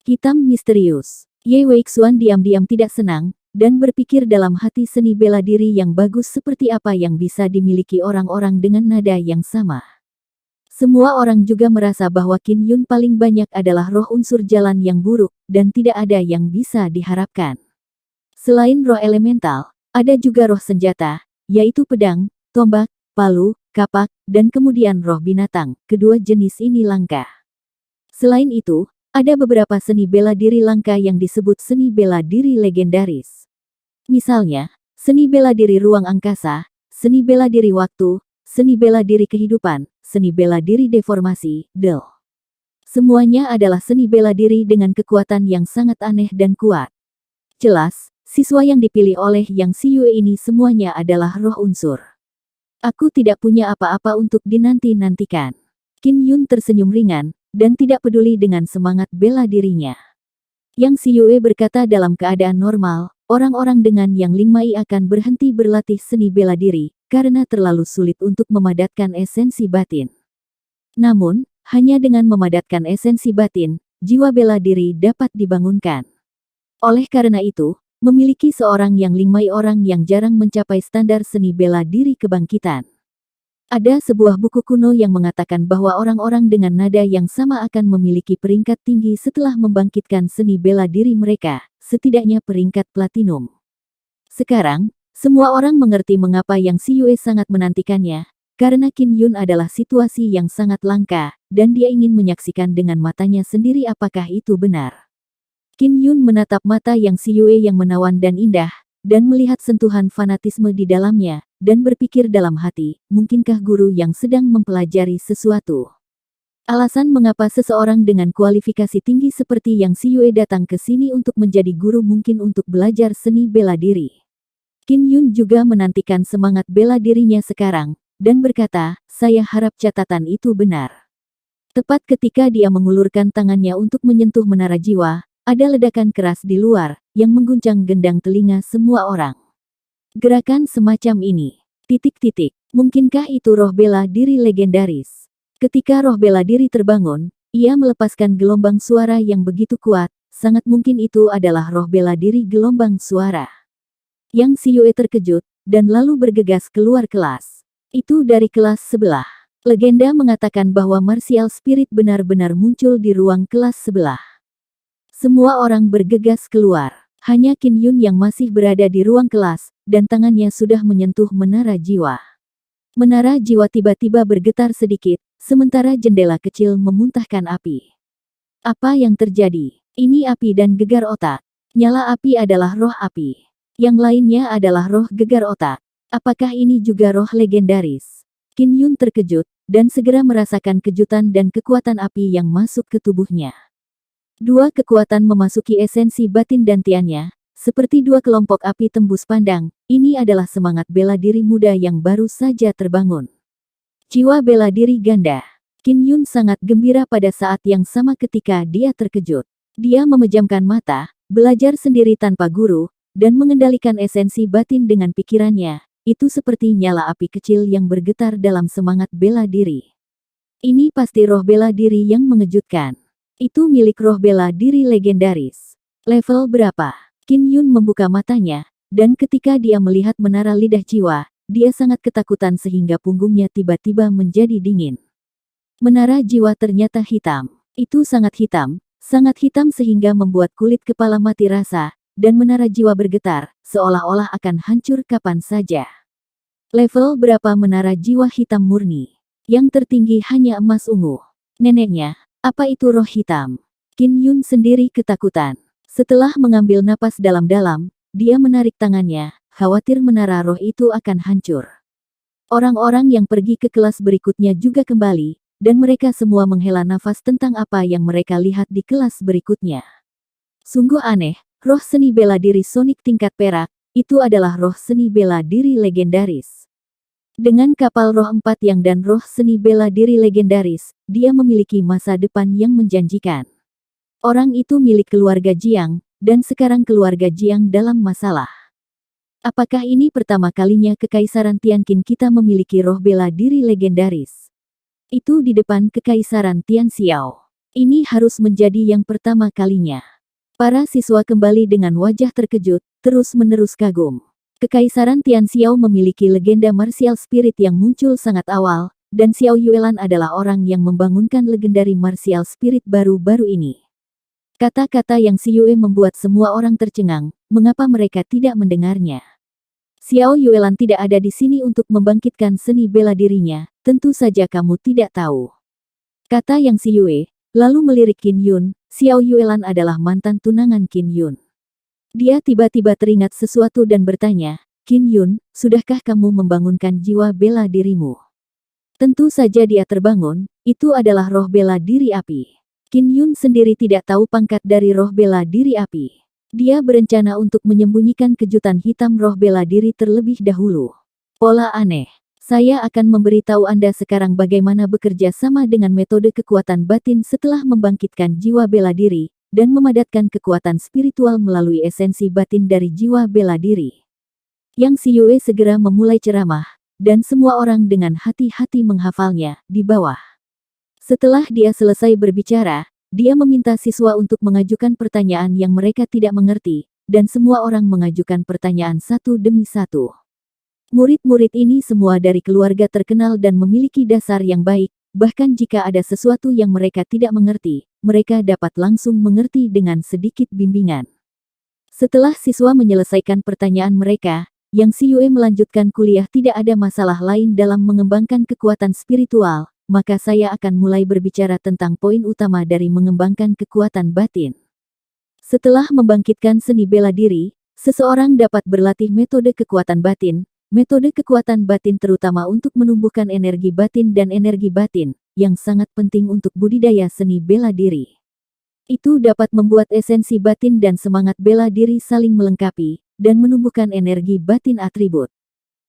Hitam misterius. Ye Weixuan diam-diam tidak senang, dan berpikir dalam hati seni bela diri yang bagus seperti apa yang bisa dimiliki orang-orang dengan nada yang sama. Semua orang juga merasa bahwa Qin Yun paling banyak adalah roh unsur jalan yang buruk, dan tidak ada yang bisa diharapkan. Selain roh elemental, ada juga roh senjata, yaitu pedang, tombak, palu, kapak, dan kemudian roh binatang. Kedua jenis ini langka. Selain itu, ada beberapa seni bela diri langka yang disebut seni bela diri legendaris. Misalnya, seni bela diri ruang angkasa, seni bela diri waktu, seni bela diri kehidupan, seni bela diri deformasi, Del. Semuanya adalah seni bela diri dengan kekuatan yang sangat aneh dan kuat. Jelas, siswa yang dipilih oleh Yang Siyue ini semuanya adalah roh unsur. Aku tidak punya apa-apa untuk dinanti-nantikan. Qin Yun tersenyum ringan, dan tidak peduli dengan semangat bela dirinya. Yang Siyue berkata dalam keadaan normal, orang-orang dengan Yang Lingmai akan berhenti berlatih seni bela diri, karena terlalu sulit untuk memadatkan esensi batin. Namun, hanya dengan memadatkan esensi batin, jiwa bela diri dapat dibangunkan. Oleh karena itu, memiliki seorang Yang Lingmai orang yang jarang mencapai standar seni bela diri kebangkitan. Ada sebuah buku kuno yang mengatakan bahwa orang-orang dengan nada yang sama akan memiliki peringkat tinggi setelah membangkitkan seni bela diri mereka, setidaknya peringkat platinum. Sekarang, semua orang mengerti mengapa Yang Siyue sangat menantikannya, karena Qin Yun adalah situasi yang sangat langka, dan dia ingin menyaksikan dengan matanya sendiri apakah itu benar. Qin Yun menatap mata Yang Siyue yang menawan dan indah, dan melihat sentuhan fanatisme di dalamnya, dan berpikir dalam hati, mungkinkah guru yang sedang mempelajari sesuatu? Alasan mengapa seseorang dengan kualifikasi tinggi seperti Yang Siyue datang ke sini untuk menjadi guru mungkin untuk belajar seni bela diri. Qin Yun juga menantikan semangat bela dirinya sekarang, dan berkata, saya harap catatan itu benar. Tepat ketika dia mengulurkan tangannya untuk menyentuh menara jiwa, ada ledakan keras di luar, yang mengguncang gendang telinga semua orang. Gerakan semacam ini. Mungkinkah itu roh bela diri legendaris? Ketika roh bela diri terbangun, ia melepaskan gelombang suara yang begitu kuat, sangat mungkin itu adalah roh bela diri gelombang suara. Yang Siyue terkejut, dan lalu bergegas keluar kelas. Itu dari kelas sebelah. Legenda mengatakan bahwa martial spirit benar-benar muncul di ruang kelas sebelah. Semua orang bergegas keluar. Hanya Qin Yun yang masih berada di ruang kelas, dan tangannya sudah menyentuh menara jiwa. Menara jiwa tiba-tiba bergetar sedikit, sementara jendela kecil memuntahkan api. Apa yang terjadi? Ini api dan gegar otak. Nyala api adalah roh api. Yang lainnya adalah roh gegar otak. Apakah ini juga roh legendaris? Qin Yun terkejut, dan segera merasakan kejutan dan kekuatan api yang masuk ke tubuhnya. Dua kekuatan memasuki esensi batin dantiannya, seperti dua kelompok api tembus pandang. Ini adalah semangat bela diri muda yang baru saja terbangun. Jiwa bela diri ganda. Qin Yun sangat gembira pada saat yang sama ketika dia terkejut. Dia memejamkan mata, belajar sendiri tanpa guru, dan mengendalikan esensi batin dengan pikirannya. Itu seperti nyala api kecil yang bergetar dalam semangat bela diri. Ini pasti roh bela diri yang mengejutkan. Itu milik roh bela diri legendaris. Level berapa? Qin Yun membuka matanya, dan ketika dia melihat menara lidah jiwa, dia sangat ketakutan sehingga punggungnya tiba-tiba menjadi dingin. Menara jiwa ternyata hitam. Itu sangat hitam sehingga membuat kulit kepala mati rasa, dan menara jiwa bergetar, seolah-olah akan hancur kapan saja. Level berapa menara jiwa hitam murni? Yang tertinggi hanya emas ungu. Neneknya. Apa itu roh hitam? Qin Yun sendiri ketakutan. Setelah mengambil napas dalam-dalam, dia menarik tangannya, khawatir menara roh itu akan hancur. Orang-orang yang pergi ke kelas berikutnya juga kembali, dan mereka semua menghela nafas tentang apa yang mereka lihat di kelas berikutnya. Sungguh aneh, roh seni bela diri Sonic tingkat perak, itu adalah roh seni bela diri legendaris. Dengan kapal roh 4 yang dan roh seni bela diri legendaris, dia memiliki masa depan yang menjanjikan. Orang itu milik keluarga Jiang, dan sekarang keluarga Jiang dalam masalah. Apakah ini pertama kalinya Kekaisaran Tianqin kita memiliki roh bela diri legendaris? Itu di depan Kekaisaran Tianxiao. Ini harus menjadi yang pertama kalinya. Para siswa kembali dengan wajah terkejut, terus-menerus kagum. Kekaisaran Tianxiao memiliki legenda martial spirit yang muncul sangat awal, dan Xiao Yuelan adalah orang yang membangunkan legendari martial spirit baru-baru ini. Kata-kata yang Si Yue membuat semua orang tercengang, mengapa mereka tidak mendengarnya? Xiao Yuelan tidak ada di sini untuk membangkitkan seni bela dirinya, tentu saja kamu tidak tahu. Kata yang Si Yue, lalu melirik Qin Yun. Xiao Yuelan adalah mantan tunangan Qin Yun. Dia tiba-tiba teringat sesuatu dan bertanya, Qin Yun, sudahkah kamu membangunkan jiwa bela dirimu? Tentu saja dia terbangun, itu adalah roh bela diri api. Qin Yun sendiri tidak tahu pangkat dari roh bela diri api. Dia berencana untuk menyembunyikan kejutan hitam roh bela diri terlebih dahulu. Pola aneh. Saya akan memberitahu Anda sekarang bagaimana bekerja sama dengan metode kekuatan batin setelah membangkitkan jiwa bela diri, dan memadatkan kekuatan spiritual melalui esensi batin dari jiwa bela diri. Yang Si Yue segera memulai ceramah, dan semua orang dengan hati-hati menghafalnya, di bawah. Setelah dia selesai berbicara, dia meminta siswa untuk mengajukan pertanyaan yang mereka tidak mengerti, dan semua orang mengajukan pertanyaan satu demi satu. Murid-murid ini semua dari keluarga terkenal dan memiliki dasar yang baik, bahkan jika ada sesuatu yang mereka tidak mengerti, mereka dapat langsung mengerti dengan sedikit bimbingan. Setelah siswa menyelesaikan pertanyaan mereka, Yang Si Yue melanjutkan kuliah tidak ada masalah lain dalam mengembangkan kekuatan spiritual, maka saya akan mulai berbicara tentang poin utama dari mengembangkan kekuatan batin. Setelah membangkitkan seni bela diri, seseorang dapat berlatih metode kekuatan batin. Metode kekuatan batin terutama untuk menumbuhkan energi batin dan energi batin, yang sangat penting untuk budidaya seni bela diri. Itu dapat membuat esensi batin dan semangat bela diri saling melengkapi, dan menumbuhkan energi batin atribut.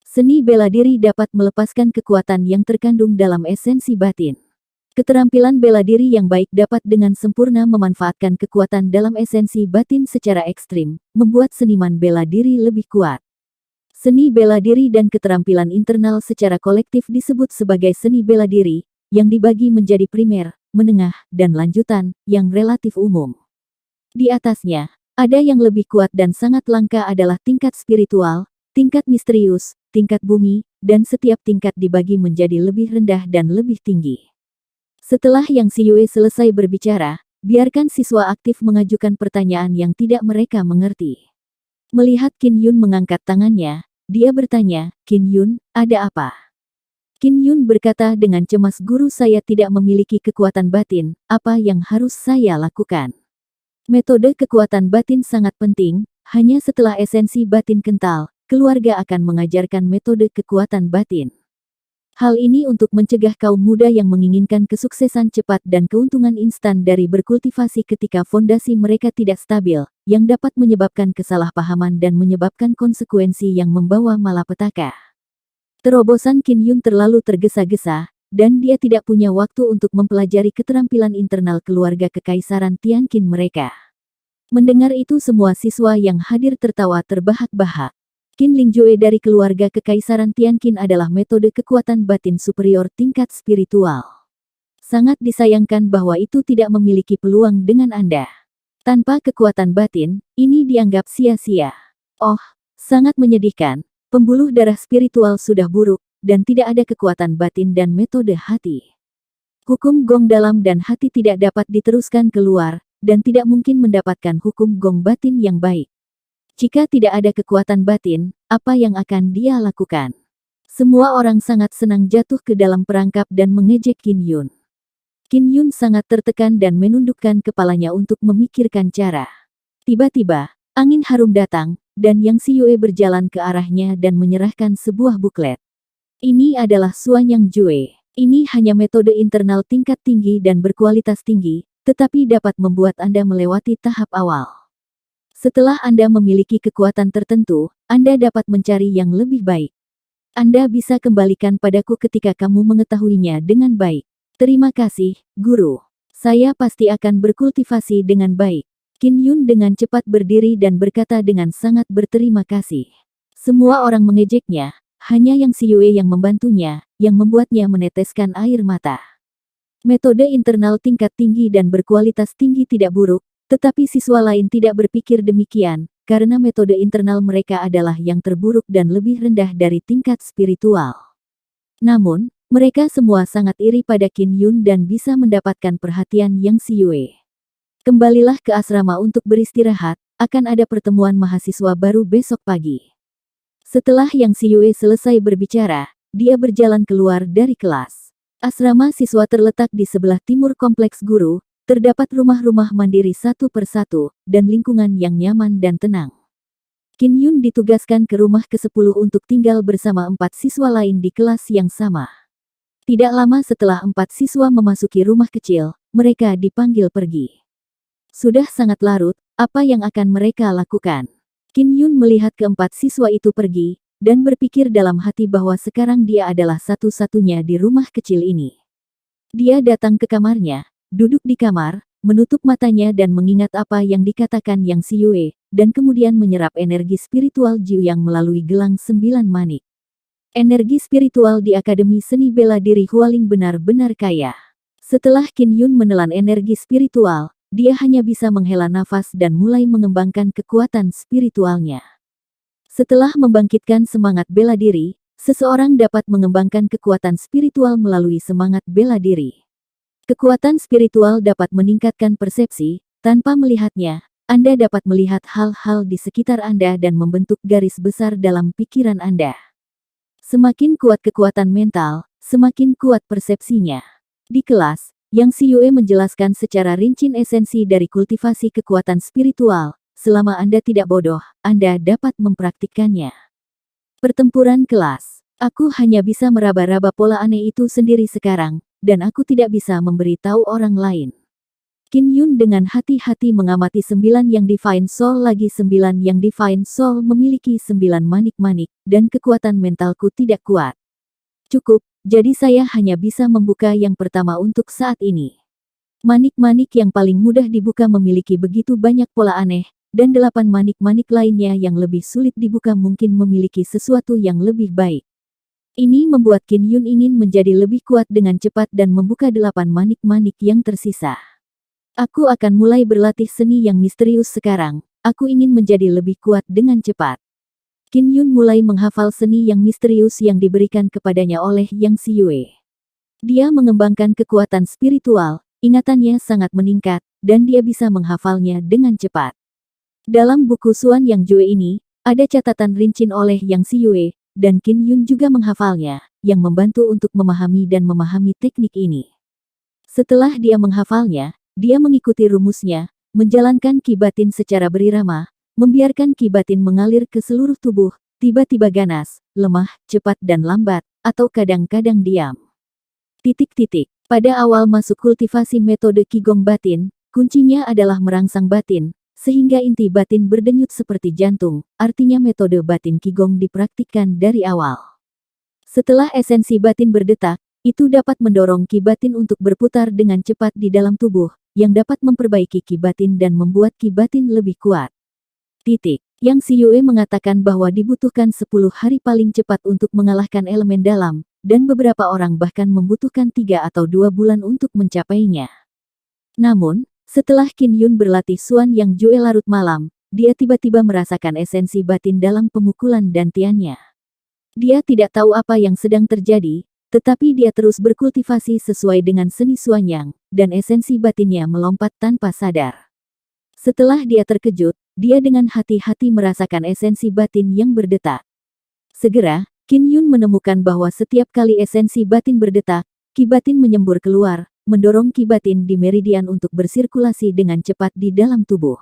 Seni bela diri dapat melepaskan kekuatan yang terkandung dalam esensi batin. Keterampilan bela diri yang baik dapat dengan sempurna memanfaatkan kekuatan dalam esensi batin secara ekstrim, membuat seniman bela diri lebih kuat. Seni bela diri dan keterampilan internal secara kolektif disebut sebagai seni bela diri, yang dibagi menjadi primer, menengah, dan lanjutan, yang relatif umum. Di atasnya, ada yang lebih kuat dan sangat langka adalah tingkat spiritual, tingkat misterius, tingkat bumi, dan setiap tingkat dibagi menjadi lebih rendah dan lebih tinggi. Setelah Yang Si Yue selesai berbicara, biarkan siswa aktif mengajukan pertanyaan yang tidak mereka mengerti. Melihat Qin Yun mengangkat tangannya, dia bertanya, Qin Yun, ada apa? Qin Yun berkata dengan cemas, guru saya tidak memiliki kekuatan batin, apa yang harus saya lakukan? Metode kekuatan batin sangat penting, hanya setelah esensi batin kental, keluarga akan mengajarkan metode kekuatan batin. Hal ini untuk mencegah kaum muda yang menginginkan kesuksesan cepat dan keuntungan instan dari berkultivasi ketika fondasi mereka tidak stabil, yang dapat menyebabkan kesalahpahaman dan menyebabkan konsekuensi yang membawa malapetaka. Terobosan Qin Yun terlalu tergesa-gesa, dan dia tidak punya waktu untuk mempelajari keterampilan internal keluarga kekaisaran Tianqin mereka. Mendengar itu semua siswa yang hadir tertawa terbahak-bahak. Qin Lingjue dari keluarga kekaisaran Tianqin adalah metode kekuatan batin superior tingkat spiritual. Sangat disayangkan bahwa itu tidak memiliki peluang dengan Anda. Tanpa kekuatan batin, ini dianggap sia-sia. Oh, sangat menyedihkan. Pembuluh darah spiritual sudah buruk, dan tidak ada kekuatan batin dan metode hati. Hukum gong dalam dan hati tidak dapat diteruskan keluar, dan tidak mungkin mendapatkan hukum gong batin yang baik. Jika tidak ada kekuatan batin, apa yang akan dia lakukan? Semua orang sangat senang jatuh ke dalam perangkap dan mengejek Qin Yun. Qin Yun sangat tertekan dan menundukkan kepalanya untuk memikirkan cara. Tiba-tiba, angin harum datang, dan Yang Si Yue berjalan ke arahnya dan menyerahkan sebuah buklet. Ini adalah Suanyang Jue. Ini hanya metode internal tingkat tinggi dan berkualitas tinggi, tetapi dapat membuat Anda melewati tahap awal. Setelah Anda memiliki kekuatan tertentu, Anda dapat mencari yang lebih baik. Anda bisa kembalikan padaku ketika kamu mengetahuinya dengan baik. Terima kasih, guru. Saya pasti akan berkultivasi dengan baik. Qin Yun dengan cepat berdiri dan berkata dengan sangat berterima kasih. Semua orang mengejeknya, hanya Yang Si Yue yang membantunya, yang membuatnya meneteskan air mata. Metode internal tingkat tinggi dan berkualitas tinggi tidak buruk, tetapi siswa lain tidak berpikir demikian, karena metode internal mereka adalah yang terburuk dan lebih rendah dari tingkat spiritual. Namun, mereka semua sangat iri pada Qin Yun dan bisa mendapatkan perhatian Yang Xiyue. Kembalilah ke asrama untuk beristirahat, akan ada pertemuan mahasiswa baru besok pagi. Setelah Yang Xiyue selesai berbicara, dia berjalan keluar dari kelas. Asrama siswa terletak di sebelah timur kompleks guru, terdapat rumah-rumah mandiri satu persatu, dan lingkungan yang nyaman dan tenang. Qin Yun ditugaskan ke rumah ke-10 untuk tinggal bersama 4 siswa lain di kelas yang sama. Tidak lama setelah 4 siswa memasuki rumah kecil, mereka dipanggil pergi. Sudah sangat larut, apa yang akan mereka lakukan? Qin Yun melihat keempat siswa itu pergi, dan berpikir dalam hati bahwa sekarang dia adalah satu-satunya di rumah kecil ini. Dia datang ke kamarnya, duduk di kamar, menutup matanya dan mengingat apa yang dikatakan Yang Xiyue, dan kemudian menyerap energi spiritual Jiu Yang melalui gelang 9 manik. Energi spiritual di Akademi Seni Bela Diri Hualing benar-benar kaya. Setelah Qin Yun menelan energi spiritual, dia hanya bisa menghela nafas dan mulai mengembangkan kekuatan spiritualnya. Setelah membangkitkan semangat bela diri, seseorang dapat mengembangkan kekuatan spiritual melalui semangat bela diri. Kekuatan spiritual dapat meningkatkan persepsi, tanpa melihatnya, Anda dapat melihat hal-hal di sekitar Anda dan membentuk garis besar dalam pikiran Anda. Semakin kuat kekuatan mental, semakin kuat persepsinya. Di kelas, Yang Xiyue menjelaskan secara rinci esensi dari kultivasi kekuatan spiritual. Selama Anda tidak bodoh, Anda dapat mempraktikkannya. Pertempuran kelas. Aku hanya bisa meraba-raba pola aneh itu sendiri sekarang, dan aku tidak bisa memberitahu orang lain. Qin Yun dengan hati-hati mengamati 9 yang Divine Soul lagi 9 yang Divine Soul memiliki 9 manik-manik, dan kekuatan mentalku tidak kuat. Cukup, jadi saya hanya bisa membuka yang pertama untuk saat ini. Manik-manik yang paling mudah dibuka memiliki begitu banyak pola aneh, dan 8 manik-manik lainnya yang lebih sulit dibuka mungkin memiliki sesuatu yang lebih baik. Ini membuat Qin Yun ingin menjadi lebih kuat dengan cepat dan membuka 8 manik-manik yang tersisa. Aku akan mulai berlatih seni yang misterius sekarang, aku ingin menjadi lebih kuat dengan cepat. Qin Yun mulai menghafal seni yang misterius yang diberikan kepadanya oleh Yang Xiyue. Dia mengembangkan kekuatan spiritual, ingatannya sangat meningkat, dan dia bisa menghafalnya dengan cepat. Dalam buku Xuan Yang Jue ini, ada catatan rinci oleh Yang Xiyue, dan Qin Yun juga menghafalnya, yang membantu untuk memahami dan memahami teknik ini. Setelah dia menghafalnya, dia mengikuti rumusnya, menjalankan Qi Batin secara berirama, membiarkan Qi Batin mengalir ke seluruh tubuh, tiba-tiba ganas, lemah, cepat dan lambat, atau kadang-kadang diam. Pada awal masuk kultivasi metode Qigong Batin, kuncinya adalah merangsang batin, sehingga inti batin berdenyut seperti jantung, artinya metode batin Qigong dipraktikkan dari awal. Setelah esensi batin berdetak, itu dapat mendorong Qi Batin untuk berputar dengan cepat di dalam tubuh, yang dapat memperbaiki Qi Batin dan membuat Qi Batin lebih kuat. Yang Xiyue mengatakan bahwa dibutuhkan 10 hari paling cepat untuk mengalahkan elemen dalam, dan beberapa orang bahkan membutuhkan 3 atau 2 bulan untuk mencapainya. Namun, setelah Qin Yun berlatih Xuan Yang Jue larut malam, dia tiba-tiba merasakan esensi batin dalam pemukulan dantiannya. Dia tidak tahu apa yang sedang terjadi, tetapi dia terus berkultivasi sesuai dengan seni Xuan Yang, dan esensi batinnya melompat tanpa sadar. Setelah dia terkejut, dia dengan hati-hati merasakan esensi batin yang berdetak. Segera, Qin Yun menemukan bahwa setiap kali esensi batin berdetak, Qi Batin menyembur keluar, mendorong Qi Batin di meridian untuk bersirkulasi dengan cepat di dalam tubuh.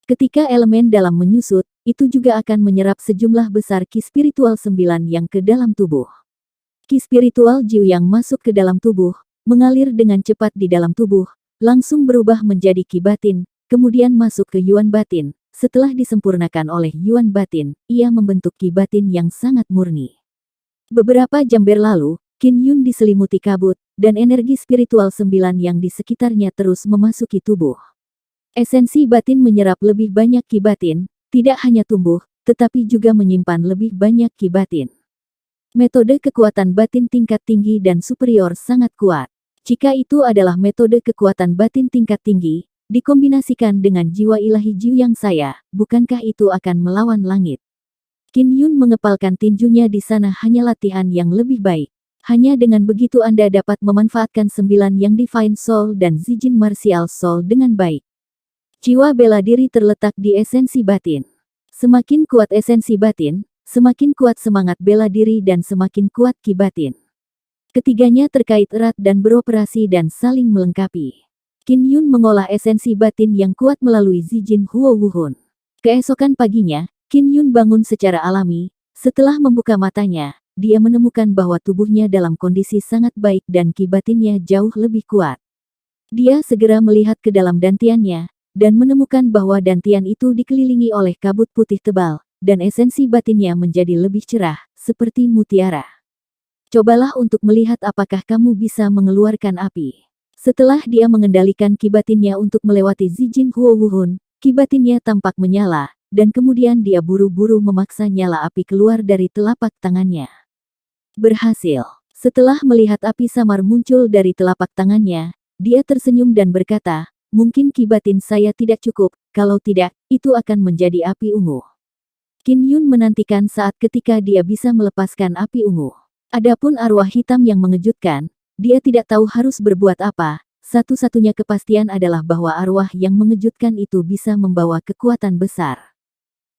Ketika elemen dalam menyusut, itu juga akan menyerap sejumlah besar Qi spiritual 9 yang ke dalam tubuh. Qi spiritual Jiu yang masuk ke dalam tubuh, mengalir dengan cepat di dalam tubuh, langsung berubah menjadi Qi Batin, kemudian masuk ke Yuan Batin. Setelah disempurnakan oleh Yuan Batin, ia membentuk Qi Batin yang sangat murni. Beberapa jam berlalu, Qin Yun diselimuti kabut, dan energi spiritual 9 yang di sekitarnya terus memasuki tubuh. Esensi batin menyerap lebih banyak Qi Batin, tidak hanya tumbuh, tetapi juga menyimpan lebih banyak Qi Batin. Metode kekuatan batin tingkat tinggi dan superior sangat kuat. Jika itu adalah metode kekuatan batin tingkat tinggi, dikombinasikan dengan jiwa ilahi Jiuyang saya, bukankah itu akan melawan langit? Qin Yun mengepalkan tinjunya di sana hanya latihan yang lebih baik. Hanya dengan begitu Anda dapat memanfaatkan 9 yang Divine Soul dan Zijin Martial Soul dengan baik. Jiwa bela diri terletak di esensi batin. Semakin kuat esensi batin, semakin kuat semangat bela diri dan semakin kuat ki batin. Ketiganya terkait erat dan beroperasi dan saling melengkapi. Qin Yun mengolah esensi batin yang kuat melalui Zijin Huo Wuhun. Keesokan paginya, Qin Yun bangun secara alami. Setelah membuka matanya, dia menemukan bahwa tubuhnya dalam kondisi sangat baik dan ki batinnya jauh lebih kuat. Dia segera melihat ke dalam dantiannya, dan menemukan bahwa dantian itu dikelilingi oleh kabut putih tebal, dan esensi batinnya menjadi lebih cerah, seperti mutiara. Cobalah untuk melihat apakah kamu bisa mengeluarkan api. Setelah dia mengendalikan ki batinnya untuk melewati Zijin Huo Wuhun, ki batinnya tampak menyala, dan kemudian dia buru-buru memaksa nyala api keluar dari telapak tangannya. Berhasil. Setelah melihat api samar muncul dari telapak tangannya, dia tersenyum dan berkata, mungkin ki batin saya tidak cukup, kalau tidak, itu akan menjadi api ungu. Qin Yun menantikan saat ketika dia bisa melepaskan api ungu. Adapun arwah hitam yang mengejutkan, dia tidak tahu harus berbuat apa. Satu-satunya kepastian adalah bahwa arwah yang mengejutkan itu bisa membawa kekuatan besar.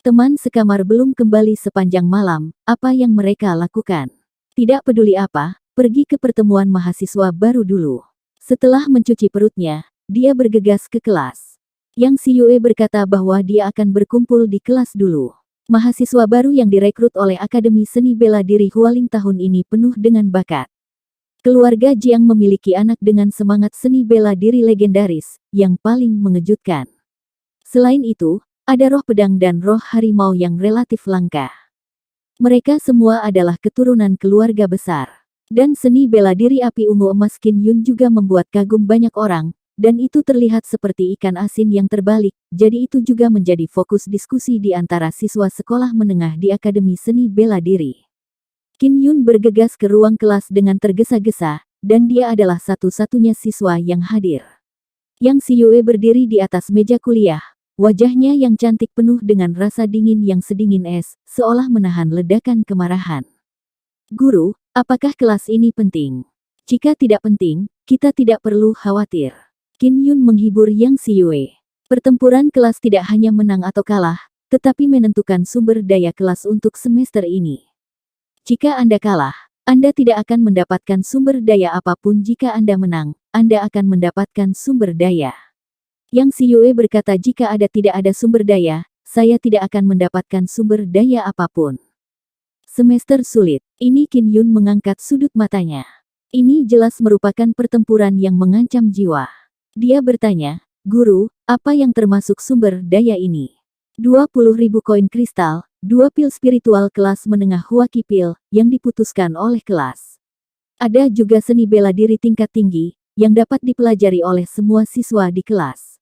Teman sekamar belum kembali sepanjang malam, apa yang mereka lakukan? Tidak peduli apa, pergi ke pertemuan mahasiswa baru dulu. Setelah mencuci perutnya, dia bergegas ke kelas. Yang Siyue berkata bahwa dia akan berkumpul di kelas dulu. Mahasiswa baru yang direkrut oleh Akademi Seni Bela Diri Hualing tahun ini penuh dengan bakat. Keluarga Jiang memiliki anak dengan semangat seni bela diri legendaris, yang paling mengejutkan. Selain itu, ada roh pedang dan roh harimau yang relatif langka. Mereka semua adalah keturunan keluarga besar. Dan seni bela diri api ungu emas Qin Yun juga membuat kagum banyak orang, dan itu terlihat seperti ikan asin yang terbalik, jadi itu juga menjadi fokus diskusi di antara siswa sekolah menengah di Akademi Seni Bela Diri. Qin Yun bergegas ke ruang kelas dengan tergesa-gesa, dan dia adalah satu-satunya siswa yang hadir. Yang Siyue berdiri di atas meja kuliah, wajahnya yang cantik penuh dengan rasa dingin yang sedingin es, seolah menahan ledakan kemarahan. Guru, apakah kelas ini penting? Jika tidak penting, kita tidak perlu khawatir. Qin Yun menghibur Yang Siyue. Pertempuran kelas tidak hanya menang atau kalah, tetapi menentukan sumber daya kelas untuk semester ini. Jika Anda kalah, Anda tidak akan mendapatkan sumber daya apapun. Jika Anda menang, Anda akan mendapatkan sumber daya. Yang Siyue berkata jika tidak ada sumber daya, saya tidak akan mendapatkan sumber daya apapun. Semester sulit. Ini Qin Yun mengangkat sudut matanya. Ini jelas merupakan pertempuran yang mengancam jiwa. Dia bertanya, Guru, apa yang termasuk sumber daya ini? 20.000 koin kristal, 2 pil spiritual kelas menengah Huaki Pil, yang diputuskan oleh kelas. Ada juga seni bela diri tingkat tinggi, yang dapat dipelajari oleh semua siswa di kelas.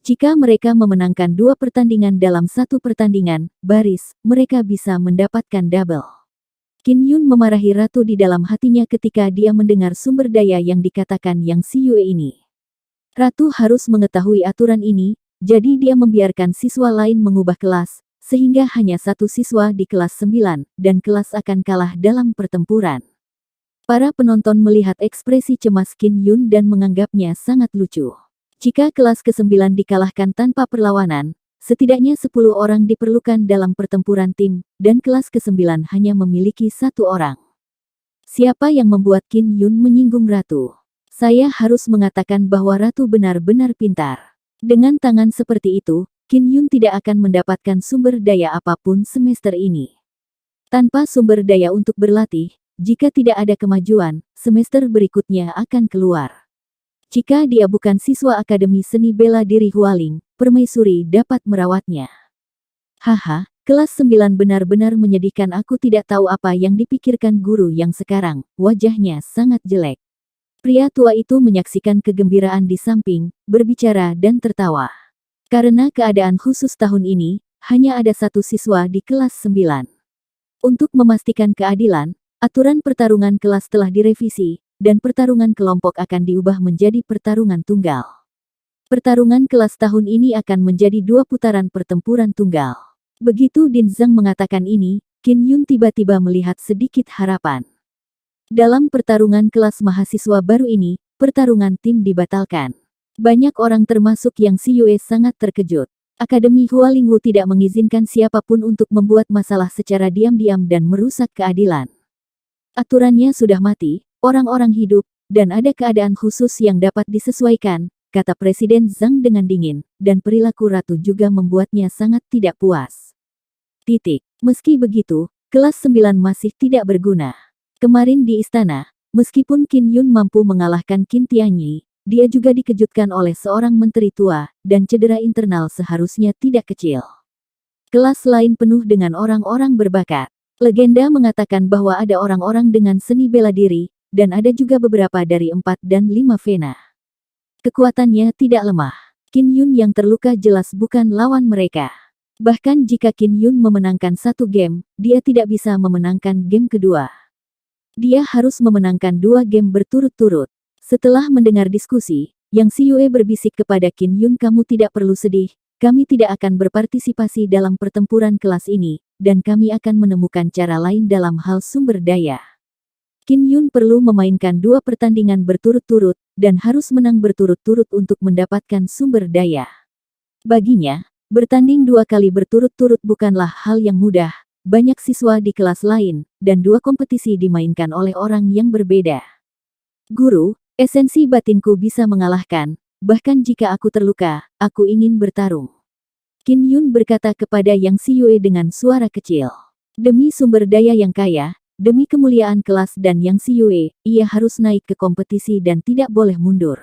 Jika mereka memenangkan 2 pertandingan dalam 1 pertandingan, baris, mereka bisa mendapatkan double. Qin Yun memarahi ratu di dalam hatinya ketika dia mendengar sumber daya yang dikatakan Yang Siyue ini. Ratu harus mengetahui aturan ini, jadi dia membiarkan siswa lain mengubah kelas, sehingga hanya 1 siswa di kelas 9, dan kelas akan kalah dalam pertempuran. Para penonton melihat ekspresi cemas Qin Yun dan menganggapnya sangat lucu. Jika kelas ke-9 dikalahkan tanpa perlawanan, setidaknya 10 orang diperlukan dalam pertempuran tim, dan kelas ke-9 hanya memiliki 1 orang. Siapa yang membuat Qin Yun menyinggung Ratu? Saya harus mengatakan bahwa Ratu benar-benar pintar. Dengan tangan seperti itu, Qin Yun tidak akan mendapatkan sumber daya apapun semester ini. Tanpa sumber daya untuk berlatih, jika tidak ada kemajuan, semester berikutnya akan keluar. Jika dia bukan siswa Akademi Seni Bela Diri Hualing, permaisuri dapat merawatnya. Haha, kelas 9 benar-benar menyedihkan. Aku tidak tahu apa yang dipikirkan guru yang sekarang, wajahnya sangat jelek. Pria tua itu menyaksikan kegembiraan di samping, berbicara dan tertawa. Karena keadaan khusus tahun ini, hanya ada 1 siswa di kelas 9. Untuk memastikan keadilan, aturan pertarungan kelas telah direvisi, dan pertarungan kelompok akan diubah menjadi pertarungan tunggal. Pertarungan kelas tahun ini akan menjadi 2 putaran pertempuran tunggal. Begitu Din Zhang mengatakan ini, Qin Yun tiba-tiba melihat sedikit harapan. Dalam pertarungan kelas mahasiswa baru ini, pertarungan tim dibatalkan. Banyak orang termasuk Yang Xiyue sangat terkejut. Akademi Hualingwu tidak mengizinkan siapapun untuk membuat masalah secara diam-diam dan merusak keadilan. Aturannya sudah mati, orang-orang hidup, dan ada keadaan khusus yang dapat disesuaikan, kata Presiden Zhang dengan dingin, dan perilaku ratu juga membuatnya sangat tidak puas. Meski begitu, kelas 9 masih tidak berguna. Kemarin di istana, meskipun Qin Yun mampu mengalahkan Qin Tianyi, dia juga dikejutkan oleh seorang menteri tua, dan cedera internal seharusnya tidak kecil. Kelas lain penuh dengan orang-orang berbakat. Legenda mengatakan bahwa ada orang-orang dengan seni bela diri, dan ada juga beberapa dari 4 dan 5 Vena. Kekuatannya tidak lemah. Qin Yun yang terluka jelas bukan lawan mereka. Bahkan jika Qin Yun memenangkan 1 game, dia tidak bisa memenangkan game kedua. Dia harus memenangkan 2 game berturut-turut. Setelah mendengar diskusi, Yang Xiyue berbisik kepada Qin Yun, kamu tidak perlu sedih, kami tidak akan berpartisipasi dalam pertempuran kelas ini, dan kami akan menemukan cara lain dalam hal sumber daya. Qin Yun perlu memainkan 2 pertandingan berturut-turut, dan harus menang berturut-turut untuk mendapatkan sumber daya. Baginya, bertanding 2 kali berturut-turut bukanlah hal yang mudah, banyak siswa di kelas lain, dan 2 kompetisi dimainkan oleh orang yang berbeda. Guru, esensi batinku bisa mengalahkan, bahkan jika aku terluka, aku ingin bertarung. Qin Yun berkata kepada Yang Xiyue dengan suara kecil. Demi sumber daya yang kaya, demi kemuliaan kelas dan Yang Xiyue, ia harus naik ke kompetisi dan tidak boleh mundur.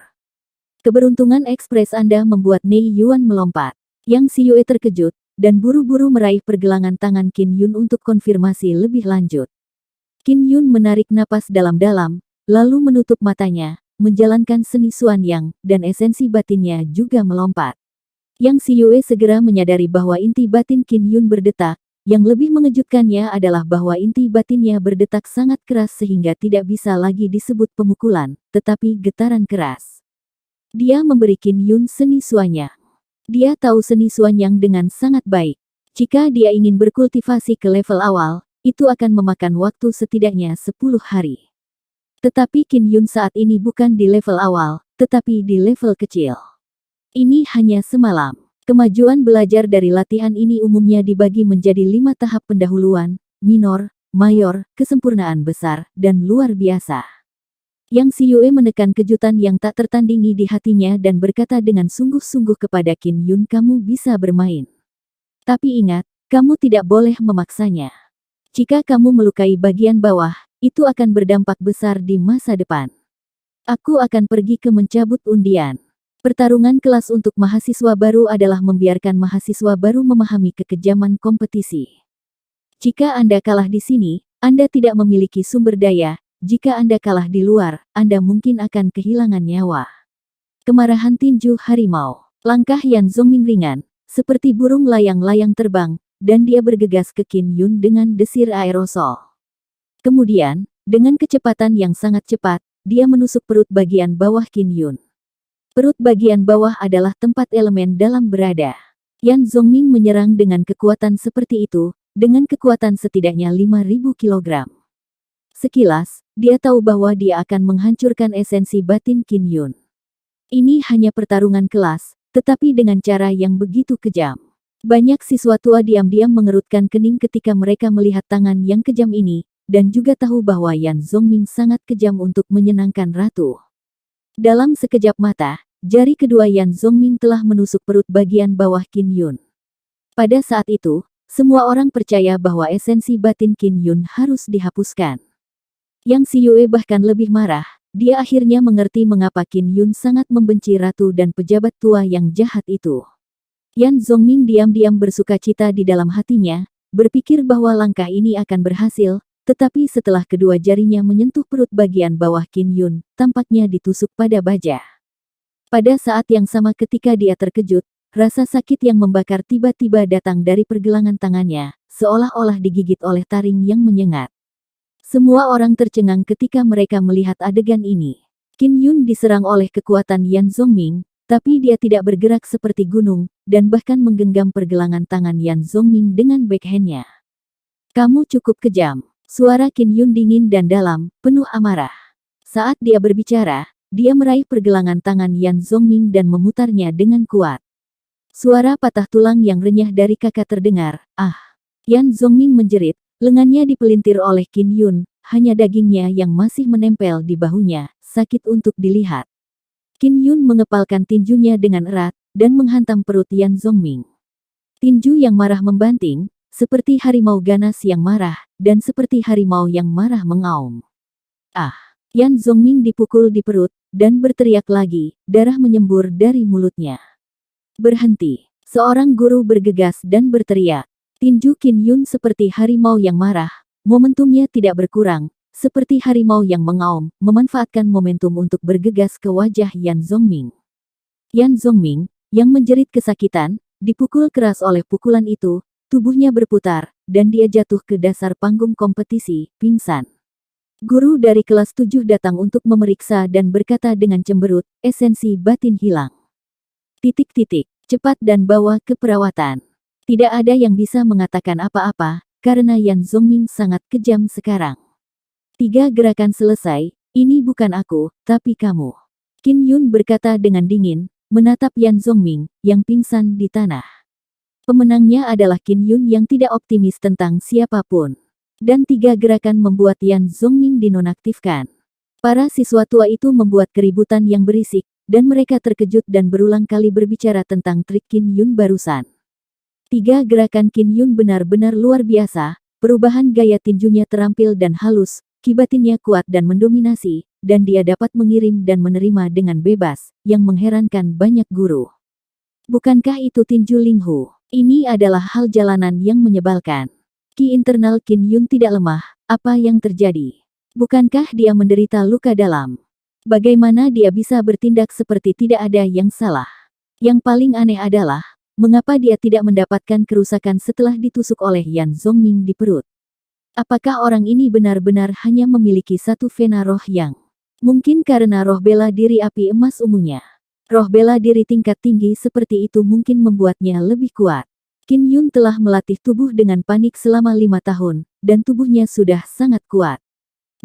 Keberuntungan ekspres Anda membuat Nei Yuan melompat. Yang Xiyue terkejut, dan buru-buru meraih pergelangan tangan Qin Yun untuk konfirmasi lebih lanjut. Qin Yun menarik napas dalam-dalam, lalu menutup matanya, menjalankan seni Xuan Yang, dan esensi batinnya juga melompat. Yang Xiyue segera menyadari bahwa inti batin Qin Yun berdetak, yang lebih mengejutkannya adalah bahwa inti batinnya berdetak sangat keras sehingga tidak bisa lagi disebut pemukulan, tetapi getaran keras. Dia memberi Qin Yun seni Xuan Yang. Dia tahu seni Xuan Yang dengan sangat baik. Jika dia ingin berkultivasi ke level awal, itu akan memakan waktu setidaknya 10 hari. Tetapi Qin Yun saat ini bukan di level awal, tetapi di level kecil. Ini hanya semalam. Kemajuan belajar dari latihan ini umumnya dibagi menjadi 5 tahap pendahuluan, minor, mayor, kesempurnaan besar, dan luar biasa. Yang Xiyue menekan kejutan yang tak tertandingi di hatinya dan berkata dengan sungguh-sungguh kepada Qin Yun, kamu bisa bermain. Tapi ingat, kamu tidak boleh memaksanya. Jika kamu melukai bagian bawah, itu akan berdampak besar di masa depan. Aku akan pergi ke mencabut undian. Pertarungan kelas untuk mahasiswa baru adalah membiarkan mahasiswa baru memahami kekejaman kompetisi. Jika Anda kalah di sini, Anda tidak memiliki sumber daya. Jika Anda kalah di luar, Anda mungkin akan kehilangan nyawa. Kemarahan tinju harimau. Langkah Yan Zongming ringan, seperti burung layang-layang terbang, dan dia bergegas ke Qin Yun dengan desir aerosol. Kemudian, dengan kecepatan yang sangat cepat, dia menusuk perut bagian bawah Qin Yun. Perut bagian bawah adalah tempat elemen dalam berada. Yan Zongming menyerang dengan kekuatan seperti itu, dengan kekuatan setidaknya 5.000 kg. Sekilas, dia tahu bahwa dia akan menghancurkan esensi batin Qin Yun. Ini hanya pertarungan kelas, tetapi dengan cara yang begitu kejam. Banyak siswa tua diam-diam mengerutkan kening ketika mereka melihat tangan yang kejam ini, dan juga tahu bahwa Yan Zongming sangat kejam untuk menyenangkan ratu. Dalam sekejap mata, jari kedua Yan Zongming telah menusuk perut bagian bawah Qin Yun. Pada saat itu, semua orang percaya bahwa esensi batin Qin Yun harus dihapuskan. Yang Xiyue bahkan lebih marah, dia akhirnya mengerti mengapa Qin Yun sangat membenci ratu dan pejabat tua yang jahat itu. Yan Zongming diam-diam bersukacita di dalam hatinya, berpikir bahwa langkah ini akan berhasil, tetapi setelah kedua jarinya menyentuh perut bagian bawah Qin Yun, tampaknya ditusuk pada baja. Pada saat yang sama ketika dia terkejut, rasa sakit yang membakar tiba-tiba datang dari pergelangan tangannya, seolah-olah digigit oleh taring yang menyengat. Semua orang tercengang ketika mereka melihat adegan ini. Qin Yun diserang oleh kekuatan Yan Zongming, tapi dia tidak bergerak seperti gunung, dan bahkan menggenggam pergelangan tangan Yan Zongming dengan backhand-nya. Kamu cukup kejam. Suara Qin Yun dingin dan dalam, penuh amarah. Saat dia berbicara, dia meraih pergelangan tangan Yan Zongming dan memutarnya dengan kuat. Suara patah tulang yang renyah dari kakak terdengar. Ah! Yan Zongming menjerit, lengannya dipelintir oleh Qin Yun, hanya dagingnya yang masih menempel di bahunya, sakit untuk dilihat. Qin Yun mengepalkan tinjunya dengan erat, dan menghantam perut Yan Zongming. Tinju yang marah membanting, seperti harimau ganas yang marah, dan seperti harimau yang marah mengaum. Ah! Yan Zongming dipukul di perut, dan berteriak lagi, darah menyembur dari mulutnya. Berhenti! Seorang guru bergegas dan berteriak. Tinju Qin Yun seperti harimau yang marah, momentumnya tidak berkurang, seperti harimau yang mengaum, memanfaatkan momentum untuk bergegas ke wajah Yan Zongming. Yan Zongming, yang menjerit kesakitan, dipukul keras oleh pukulan itu, tubuhnya berputar, dan dia jatuh ke dasar panggung kompetisi, pingsan. Guru dari kelas 7 datang untuk memeriksa dan berkata dengan cemberut, esensi batin hilang. Cepat dan bawa ke perawatan. Tidak ada yang bisa mengatakan apa-apa, karena Yan Zongming sangat kejam sekarang. 3 gerakan selesai, ini bukan aku, tapi kamu. Qin Yun berkata dengan dingin, menatap Yan Zongming, yang pingsan di tanah. Pemenangnya adalah Qin Yun yang tidak optimis tentang siapapun. Dan 3 gerakan membuat Yan Zongming dinonaktifkan. Para siswa tua itu membuat keributan yang berisik, dan mereka terkejut dan berulang kali berbicara tentang trik Qin Yun barusan. 3 gerakan Qin Yun benar-benar luar biasa, perubahan gaya tinjunya terampil dan halus, kibatinnya kuat dan mendominasi, dan dia dapat mengirim dan menerima dengan bebas, yang mengherankan banyak guru. Bukankah itu tinju Linghu? Ini adalah hal jalanan yang menyebalkan. Ki internal Qin Yun tidak lemah, apa yang terjadi? Bukankah dia menderita luka dalam? Bagaimana dia bisa bertindak seperti tidak ada yang salah? Yang paling aneh adalah, mengapa dia tidak mendapatkan kerusakan setelah ditusuk oleh Yan Zongming di perut? Apakah orang ini benar-benar hanya memiliki satu vena roh yang? Mungkin karena roh bela diri api emas ungunya. Roh bela diri tingkat tinggi seperti itu mungkin membuatnya lebih kuat. Qin Yun telah melatih tubuh dengan panik selama 5 tahun, dan tubuhnya sudah sangat kuat.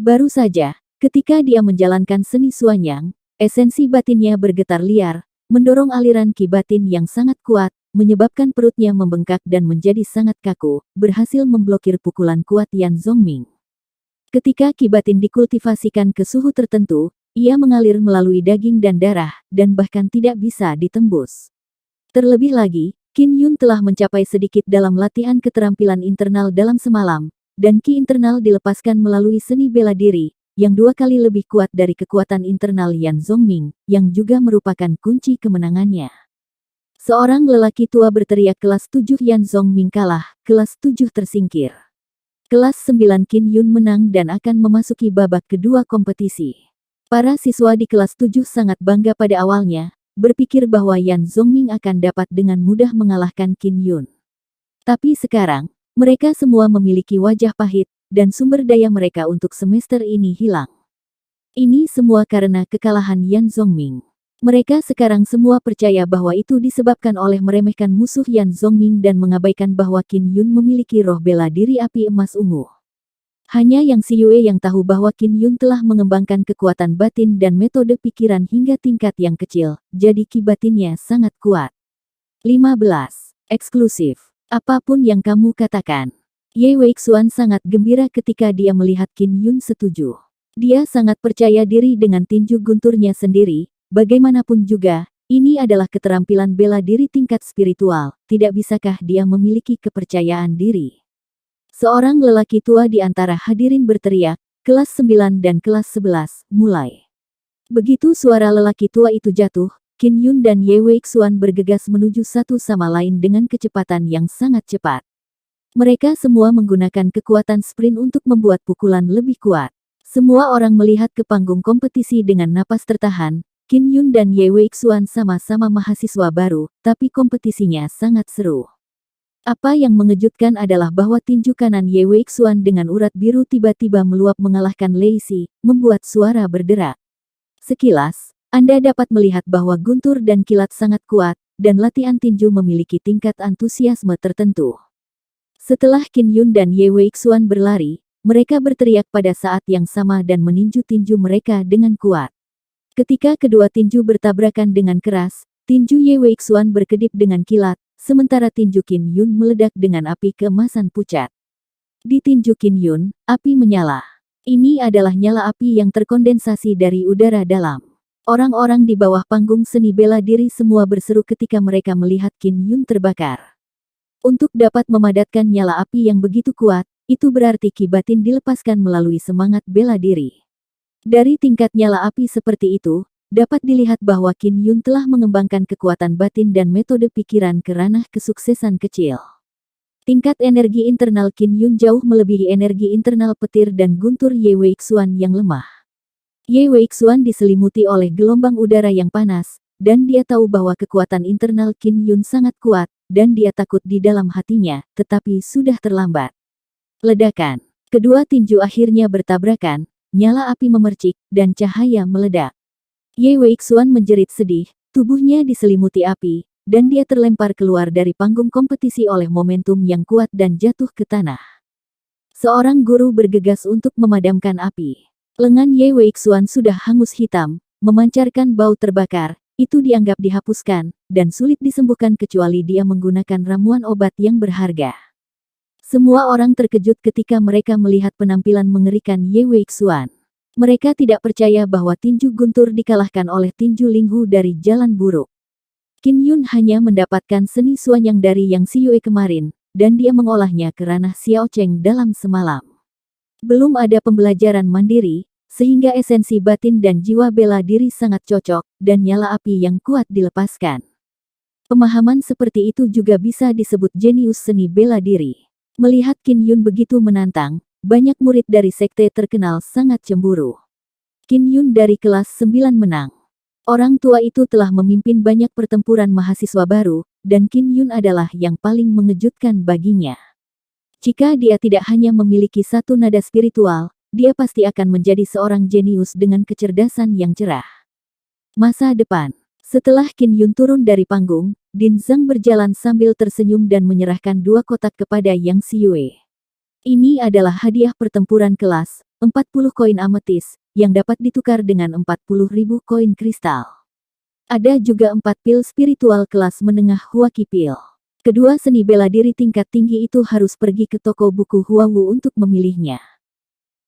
Baru saja, ketika dia menjalankan seni Suanyang, esensi batinnya bergetar liar, mendorong aliran ki batin yang sangat kuat, menyebabkan perutnya membengkak dan menjadi sangat kaku, berhasil memblokir pukulan kuat Yan Zongming. Ketika ki batin dikultivasikan ke suhu tertentu, ia mengalir melalui daging dan darah, dan bahkan tidak bisa ditembus. Terlebih lagi, Qin Yun telah mencapai sedikit dalam latihan keterampilan internal dalam semalam, dan ki internal dilepaskan melalui seni bela diri, yang 2 kali lebih kuat dari kekuatan internal Yan Zongming, yang juga merupakan kunci kemenangannya. Seorang lelaki tua berteriak kelas 7 Yan Zongming kalah, kelas 7 tersingkir. Kelas 9 Qin Yun menang dan akan memasuki babak kedua kompetisi. Para siswa di kelas 7 sangat bangga pada awalnya, berpikir bahwa Yan Zongming akan dapat dengan mudah mengalahkan Qin Yun. Tapi sekarang, mereka semua memiliki wajah pahit, dan sumber daya mereka untuk semester ini hilang. Ini semua karena kekalahan Yan Zongming. Mereka sekarang semua percaya bahwa itu disebabkan oleh meremehkan musuh Yan Zongming dan mengabaikan bahwa Qin Yun memiliki roh bela diri api emas ungu. Hanya Yang Xiyue yang tahu bahwa Qin Yun telah mengembangkan kekuatan batin dan metode pikiran hingga tingkat yang kecil, jadi ki batinnya sangat kuat. 15. Eksklusif. Apapun yang kamu katakan. Ye Weixuan sangat gembira ketika dia melihat Qin Yun setuju. Dia sangat percaya diri dengan tinju gunturnya sendiri, bagaimanapun juga, ini adalah keterampilan bela diri tingkat spiritual, tidak bisakah dia memiliki kepercayaan diri? Seorang lelaki tua di antara hadirin berteriak, kelas 9 dan kelas 11, mulai. Begitu suara lelaki tua itu jatuh, Qin Yun dan Ye Weixuan bergegas menuju satu sama lain dengan kecepatan yang sangat cepat. Mereka semua menggunakan kekuatan sprint untuk membuat pukulan lebih kuat. Semua orang melihat ke panggung kompetisi dengan napas tertahan. Qin Yun dan Ye Weixuan sama-sama mahasiswa baru, tapi kompetisinya sangat seru. Apa yang mengejutkan adalah bahwa tinju kanan Ye Weixuan dengan urat biru tiba-tiba meluap mengalahkan Lei Si, membuat suara berderak. Sekilas, Anda dapat melihat bahwa guntur dan kilat sangat kuat, dan latihan tinju memiliki tingkat antusiasme tertentu. Setelah Qin Yun dan Ye Weixuan berlari, mereka berteriak pada saat yang sama dan meninju tinju mereka dengan kuat. Ketika kedua tinju bertabrakan dengan keras, tinju Ye Weixuan berkedip dengan kilat, sementara tinju Qin Yun meledak dengan api keemasan pucat. Di tinju Qin Yun, api menyala. Ini adalah nyala api yang terkondensasi dari udara dalam. Orang-orang di bawah panggung seni bela diri semua berseru ketika mereka melihat Qin Yun terbakar. Untuk dapat memadatkan nyala api yang begitu kuat, itu berarti ki batin dilepaskan melalui semangat bela diri. Dari tingkat nyala api seperti itu, dapat dilihat bahwa Qin Yun telah mengembangkan kekuatan batin dan metode pikiran ke ranah kesuksesan kecil. Tingkat energi internal Qin Yun jauh melebihi energi internal petir dan guntur Ye Weixuan yang lemah. Ye Weixuan diselimuti oleh gelombang udara yang panas, dan dia tahu bahwa kekuatan internal Qin Yun sangat kuat, dan dia takut di dalam hatinya, tetapi sudah terlambat. Ledakan. Kedua tinju akhirnya bertabrakan, nyala api memercik, dan cahaya meledak. Ye Weixuan menjerit sedih, tubuhnya diselimuti api, dan dia terlempar keluar dari panggung kompetisi oleh momentum yang kuat dan jatuh ke tanah. Seorang guru bergegas untuk memadamkan api. Lengan Ye Weixuan sudah hangus hitam, memancarkan bau terbakar, itu dianggap dihapuskan, dan sulit disembuhkan kecuali dia menggunakan ramuan obat yang berharga. Semua orang terkejut ketika mereka melihat penampilan mengerikan Ye Weixuan. Mereka tidak percaya bahwa tinju guntur dikalahkan oleh tinju linghu dari jalan buruk. Qin Yun hanya mendapatkan seni suanyang dari Yang Xiyue kemarin, dan dia mengolahnya ke ranah Xiao Cheng dalam semalam. Belum ada pembelajaran mandiri, sehingga esensi batin dan jiwa bela diri sangat cocok, dan nyala api yang kuat dilepaskan. Pemahaman seperti itu juga bisa disebut jenius seni bela diri. Melihat Qin Yun begitu menantang, banyak murid dari sekte terkenal sangat cemburu. Qin Yun dari kelas 9 menang. Orang tua itu telah memimpin banyak pertempuran mahasiswa baru, dan Qin Yun adalah yang paling mengejutkan baginya. Jika dia tidak hanya memiliki satu nada spiritual, dia pasti akan menjadi seorang jenius dengan kecerdasan yang cerah. Masa depan. Setelah Qin Yun turun dari panggung, Din Zhang berjalan sambil tersenyum dan menyerahkan 2 kotak kepada Yang Xiyue. Ini adalah hadiah pertempuran kelas, 40 koin ametis, yang dapat ditukar dengan 40.000 koin kristal. Ada juga 4 pil spiritual kelas menengah Huaqi Pil. Kedua seni bela diri tingkat tinggi itu harus pergi ke toko buku Huawu untuk memilihnya.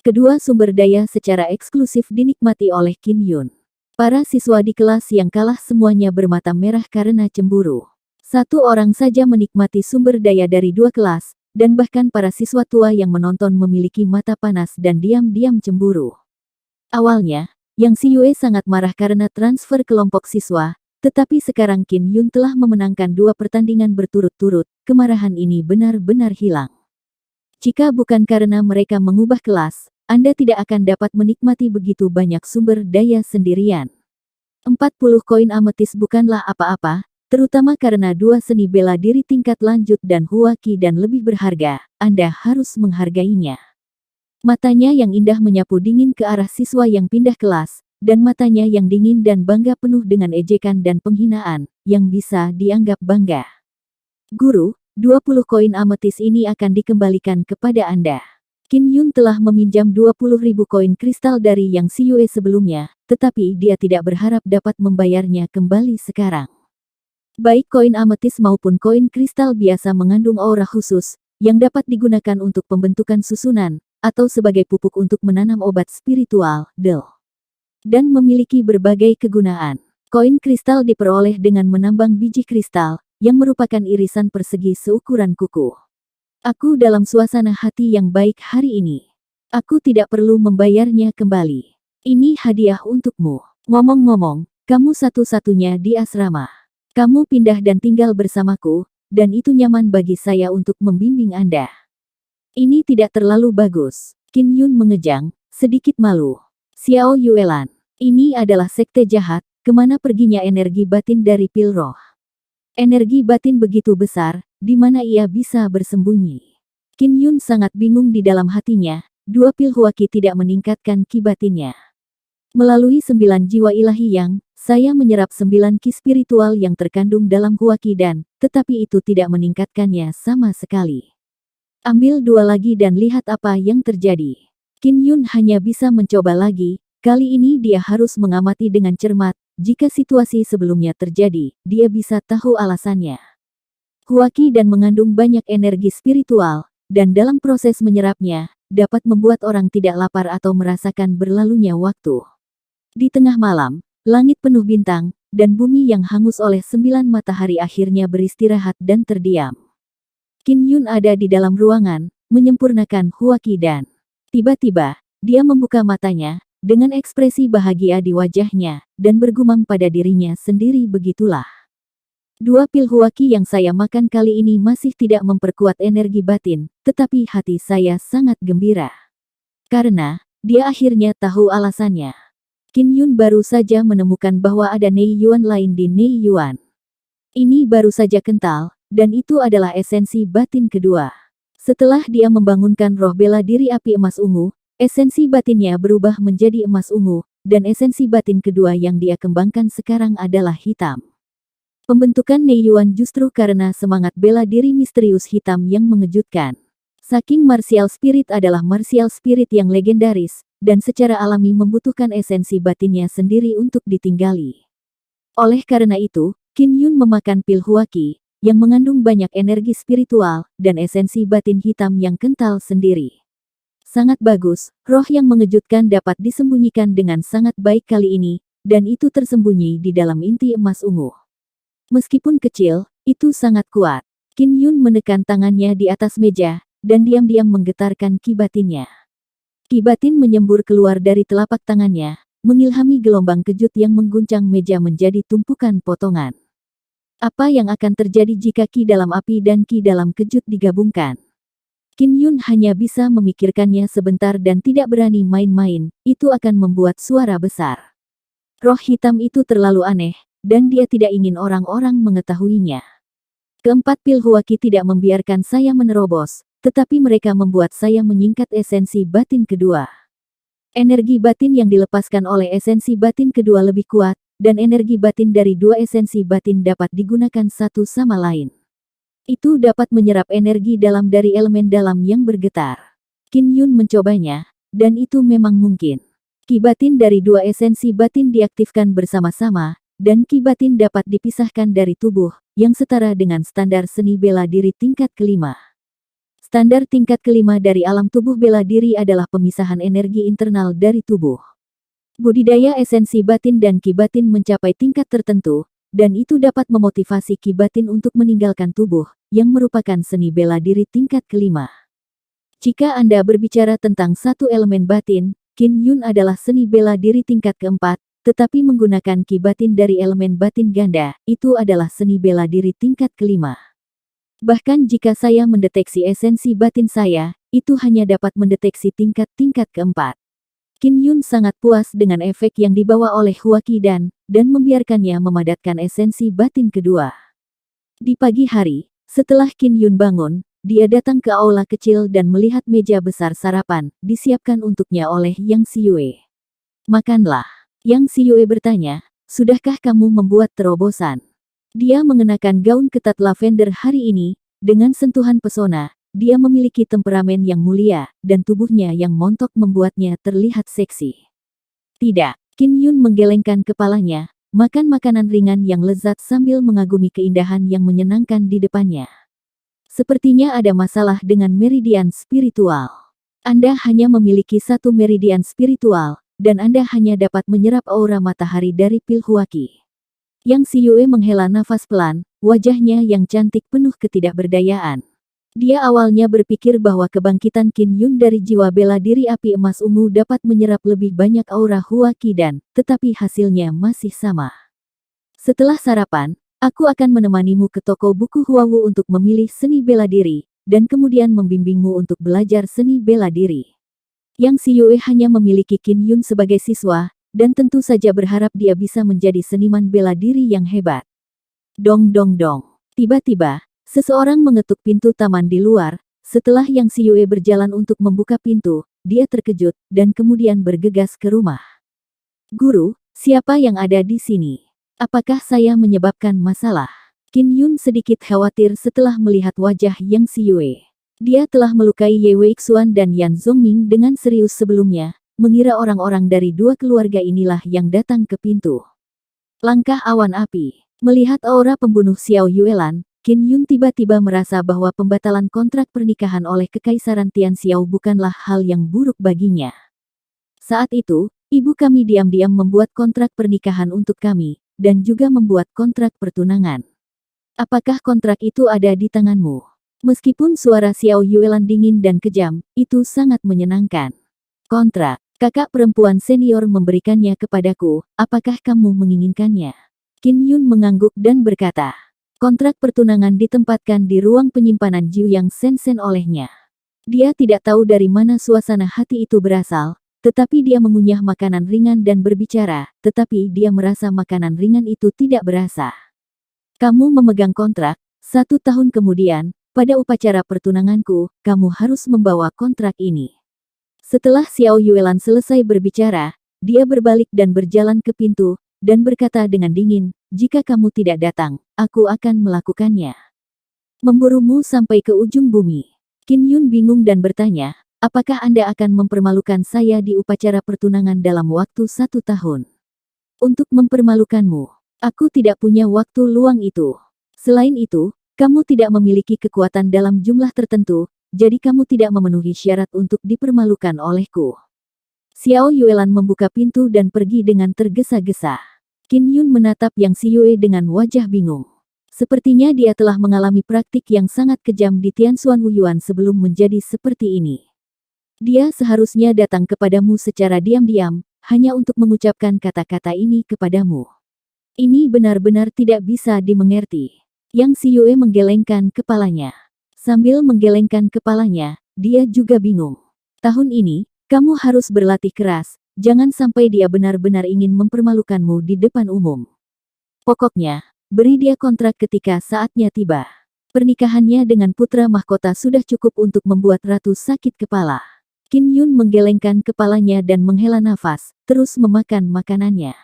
Kedua sumber daya secara eksklusif dinikmati oleh Qin Yun. Para siswa di kelas yang kalah semuanya bermata merah karena cemburu. Satu orang saja menikmati sumber daya dari 2 kelas, dan bahkan para siswa tua yang menonton memiliki mata panas dan diam-diam cemburu. Awalnya, Yang Xiyue sangat marah karena transfer kelompok siswa, tetapi sekarang Qin Yun telah memenangkan 2 pertandingan berturut-turut, kemarahan ini benar-benar hilang. Jika bukan karena mereka mengubah kelas, Anda tidak akan dapat menikmati begitu banyak sumber daya sendirian. 40 koin ametis bukanlah apa-apa, terutama karena 2 seni bela diri tingkat lanjut dan Huaqi dan lebih berharga, Anda harus menghargainya. Matanya yang indah menyapu dingin ke arah siswa yang pindah kelas, dan matanya yang dingin dan bangga penuh dengan ejekan dan penghinaan, yang bisa dianggap bangga. Guru, 20 koin ametis ini akan dikembalikan kepada Anda. Qin Yun telah meminjam 20.000 koin kristal dari Yang Xiyue sebelumnya, tetapi dia tidak berharap dapat membayarnya kembali sekarang. Baik koin ametis maupun koin kristal biasa mengandung aura khusus, yang dapat digunakan untuk pembentukan susunan, atau sebagai pupuk untuk menanam obat spiritual, dan memiliki berbagai kegunaan. Koin kristal diperoleh dengan menambang biji kristal, yang merupakan irisan persegi seukuran kuku. Aku dalam suasana hati yang baik hari ini. Aku tidak perlu membayarnya kembali. Ini hadiah untukmu. Ngomong-ngomong, kamu satu-satunya di asrama. Kamu pindah dan tinggal bersamaku, dan itu nyaman bagi saya untuk membimbing Anda. Ini tidak terlalu bagus. Qin Yun mengejang, sedikit malu. Xiao Yuelan. Ini adalah sekte jahat, kemana perginya energi batin dari pil roh. Energi batin begitu besar, di mana ia bisa bersembunyi. Qin Yun sangat bingung di dalam hatinya, dua pil huaki tidak meningkatkan ki batinnya. Melalui 9 jiwa ilahi yang, saya menyerap 9 ki spiritual yang terkandung dalam huaki dan, tetapi itu tidak meningkatkannya sama sekali. Ambil 2 lagi dan lihat apa yang terjadi. Qin Yun hanya bisa mencoba lagi, kali ini dia harus mengamati dengan cermat, jika situasi sebelumnya terjadi, dia bisa tahu alasannya. Huaki dan mengandung banyak energi spiritual, dan dalam proses menyerapnya, dapat membuat orang tidak lapar atau merasakan berlalunya waktu. Di tengah malam, langit penuh bintang, dan bumi yang hangus oleh 9 matahari akhirnya beristirahat dan terdiam. Qin Yun ada di dalam ruangan, menyempurnakan huaki dan tiba-tiba, dia membuka matanya, dengan ekspresi bahagia di wajahnya, dan bergumam pada dirinya sendiri begitulah. 2 pil huaki yang saya makan kali ini masih tidak memperkuat energi batin, tetapi hati saya sangat gembira. Karena, dia akhirnya tahu alasannya. Qin Yun baru saja menemukan bahwa ada Nei Yuan lain di Nei Yuan. Ini baru saja kental, dan itu adalah esensi batin kedua. Setelah dia membangunkan roh bela diri api emas ungu, esensi batinnya berubah menjadi emas ungu, dan esensi batin kedua yang dia kembangkan sekarang adalah hitam. Pembentukan Nei Yuan justru karena semangat bela diri misterius hitam yang mengejutkan. Saking martial spirit adalah martial spirit yang legendaris, dan secara alami membutuhkan esensi batinnya sendiri untuk ditinggali. Oleh karena itu, Qin Yun memakan pil huaki, yang mengandung banyak energi spiritual, dan esensi batin hitam yang kental sendiri. Sangat bagus, roh yang mengejutkan dapat disembunyikan dengan sangat baik kali ini, dan itu tersembunyi di dalam inti emas ungu. Meskipun kecil, itu sangat kuat. Qin Yun menekan tangannya di atas meja, dan diam-diam menggetarkan ki batinnya. Ki batin menyembur keluar dari telapak tangannya, mengilhami gelombang kejut yang mengguncang meja menjadi tumpukan potongan. Apa yang akan terjadi jika ki dalam api dan ki dalam kejut digabungkan? Qin Yun hanya bisa memikirkannya sebentar dan tidak berani main-main, itu akan membuat suara besar. Roh hitam itu terlalu aneh, dan dia tidak ingin orang-orang mengetahuinya. Keempat pil huaki tidak membiarkan saya menerobos, tetapi mereka membuat saya menyingkat esensi batin kedua. Energi batin yang dilepaskan oleh esensi batin kedua lebih kuat, dan energi batin dari 2 esensi batin dapat digunakan satu sama lain. Itu dapat menyerap energi dalam dari elemen dalam yang bergetar. Qin Yun mencobanya, dan itu memang mungkin. Ki batin dari 2 esensi batin diaktifkan bersama-sama, dan ki batin dapat dipisahkan dari tubuh, yang setara dengan standar seni bela diri tingkat kelima. Standar tingkat kelima dari alam tubuh bela diri adalah pemisahan energi internal dari tubuh. Budidaya esensi batin dan ki batin mencapai tingkat tertentu, dan itu dapat memotivasi ki batin untuk meninggalkan tubuh, yang merupakan seni bela diri tingkat kelima. Jika Anda berbicara tentang satu elemen batin, Qin Yun adalah seni bela diri tingkat keempat, tetapi menggunakan ki batin dari elemen batin ganda, itu adalah seni bela diri tingkat kelima. Bahkan jika saya mendeteksi esensi batin saya, itu hanya dapat mendeteksi tingkat-tingkat keempat. Qin Yun sangat puas dengan efek yang dibawa oleh huaki dan membiarkannya memadatkan esensi batin kedua. Di pagi hari, setelah Qin Yun bangun, dia datang ke aula kecil dan melihat meja besar sarapan, disiapkan untuknya oleh Yang Xiyue. Makanlah. Yang Xiyue bertanya, sudahkah kamu membuat terobosan? Dia mengenakan gaun ketat lavender hari ini, dengan sentuhan pesona, dia memiliki temperamen yang mulia, dan tubuhnya yang montok membuatnya terlihat seksi. Tidak, Qin Yun menggelengkan kepalanya, makan makanan ringan yang lezat sambil mengagumi keindahan yang menyenangkan di depannya. Sepertinya ada masalah dengan meridian spiritual. Anda hanya memiliki satu meridian spiritual, dan Anda hanya dapat menyerap aura matahari dari pil huaki. Yang Xiyue menghela nafas pelan, wajahnya yang cantik penuh ketidakberdayaan. Dia awalnya berpikir bahwa kebangkitan Qin Yun dari jiwa bela diri api emas ungu dapat menyerap lebih banyak aura huaki tetapi hasilnya masih sama. Setelah sarapan, aku akan menemanimu ke toko buku Huawu untuk memilih seni bela diri, dan kemudian membimbingmu untuk belajar seni bela diri. Yang Xiyue hanya memiliki Qin Yun sebagai siswa, dan tentu saja berharap dia bisa menjadi seniman bela diri yang hebat. Dong dong dong. Tiba-tiba, Seseorang mengetuk pintu taman di luar. Setelah Yang Siyue berjalan untuk membuka pintu, dia terkejut dan kemudian bergegas ke rumah. Guru, siapa yang ada di sini? Apakah saya menyebabkan masalah? Qin Yun sedikit khawatir setelah melihat wajah Yang Siyue. Dia telah melukai Ye Weixuan dan Yan Zongming dengan serius sebelumnya, mengira orang-orang dari dua keluarga inilah yang datang ke pintu. Langkah awan api. Melihat aura pembunuh Xiao Yuelan, Qin Yun tiba-tiba merasa bahwa pembatalan kontrak pernikahan oleh Kekaisaran Tianxiao bukanlah hal yang buruk baginya. Saat itu, ibu kami diam-diam membuat kontrak pernikahan untuk kami, dan juga membuat kontrak pertunangan. Apakah kontrak itu ada di tanganmu? Meskipun suara Xiao Yuelan dingin dan kejam, itu sangat menyenangkan. Kontrak, kakak perempuan senior memberikannya kepadaku, apakah kamu menginginkannya? Qin Yun mengangguk dan berkata, kontrak pertunangan ditempatkan di ruang penyimpanan Jiuyang Sensen olehnya. Dia tidak tahu dari mana suasana hati itu berasal, tetapi dia mengunyah makanan ringan dan berbicara, tetapi dia merasa makanan ringan itu tidak berasa. Kamu memegang kontrak, 1 tahun kemudian, pada upacara pertunanganku, kamu harus membawa kontrak ini. Setelah Xiao Yuelan selesai berbicara, dia berbalik dan berjalan ke pintu, dan berkata dengan dingin, jika kamu tidak datang, aku akan melakukannya. Memburumu sampai ke ujung bumi. Qin Yun bingung dan bertanya, apakah Anda akan mempermalukan saya di upacara pertunangan dalam waktu 1 tahun? Untuk mempermalukanmu, aku tidak punya waktu luang itu. Selain itu, kamu tidak memiliki kekuatan dalam jumlah tertentu, jadi kamu tidak memenuhi syarat untuk dipermalukan olehku. Xiao Yuelan membuka pintu dan pergi dengan tergesa-gesa. Qin Yun menatap Yang Siyue dengan wajah bingung. Sepertinya dia telah mengalami praktik yang sangat kejam di Tianxuan Wuyuan sebelum menjadi seperti ini. Dia seharusnya datang kepadamu secara diam-diam, hanya untuk mengucapkan kata-kata ini kepadamu. Ini benar-benar tidak bisa dimengerti. Yang Siyue menggelengkan kepalanya. Sambil menggelengkan kepalanya, dia juga bingung. Tahun ini, kamu harus berlatih keras, jangan sampai dia benar-benar ingin mempermalukanmu di depan umum. Pokoknya, beri dia kontrak ketika saatnya tiba. Pernikahannya dengan putra mahkota sudah cukup untuk membuat ratu sakit kepala. Qin Yun menggelengkan kepalanya dan menghela nafas, terus memakan makanannya.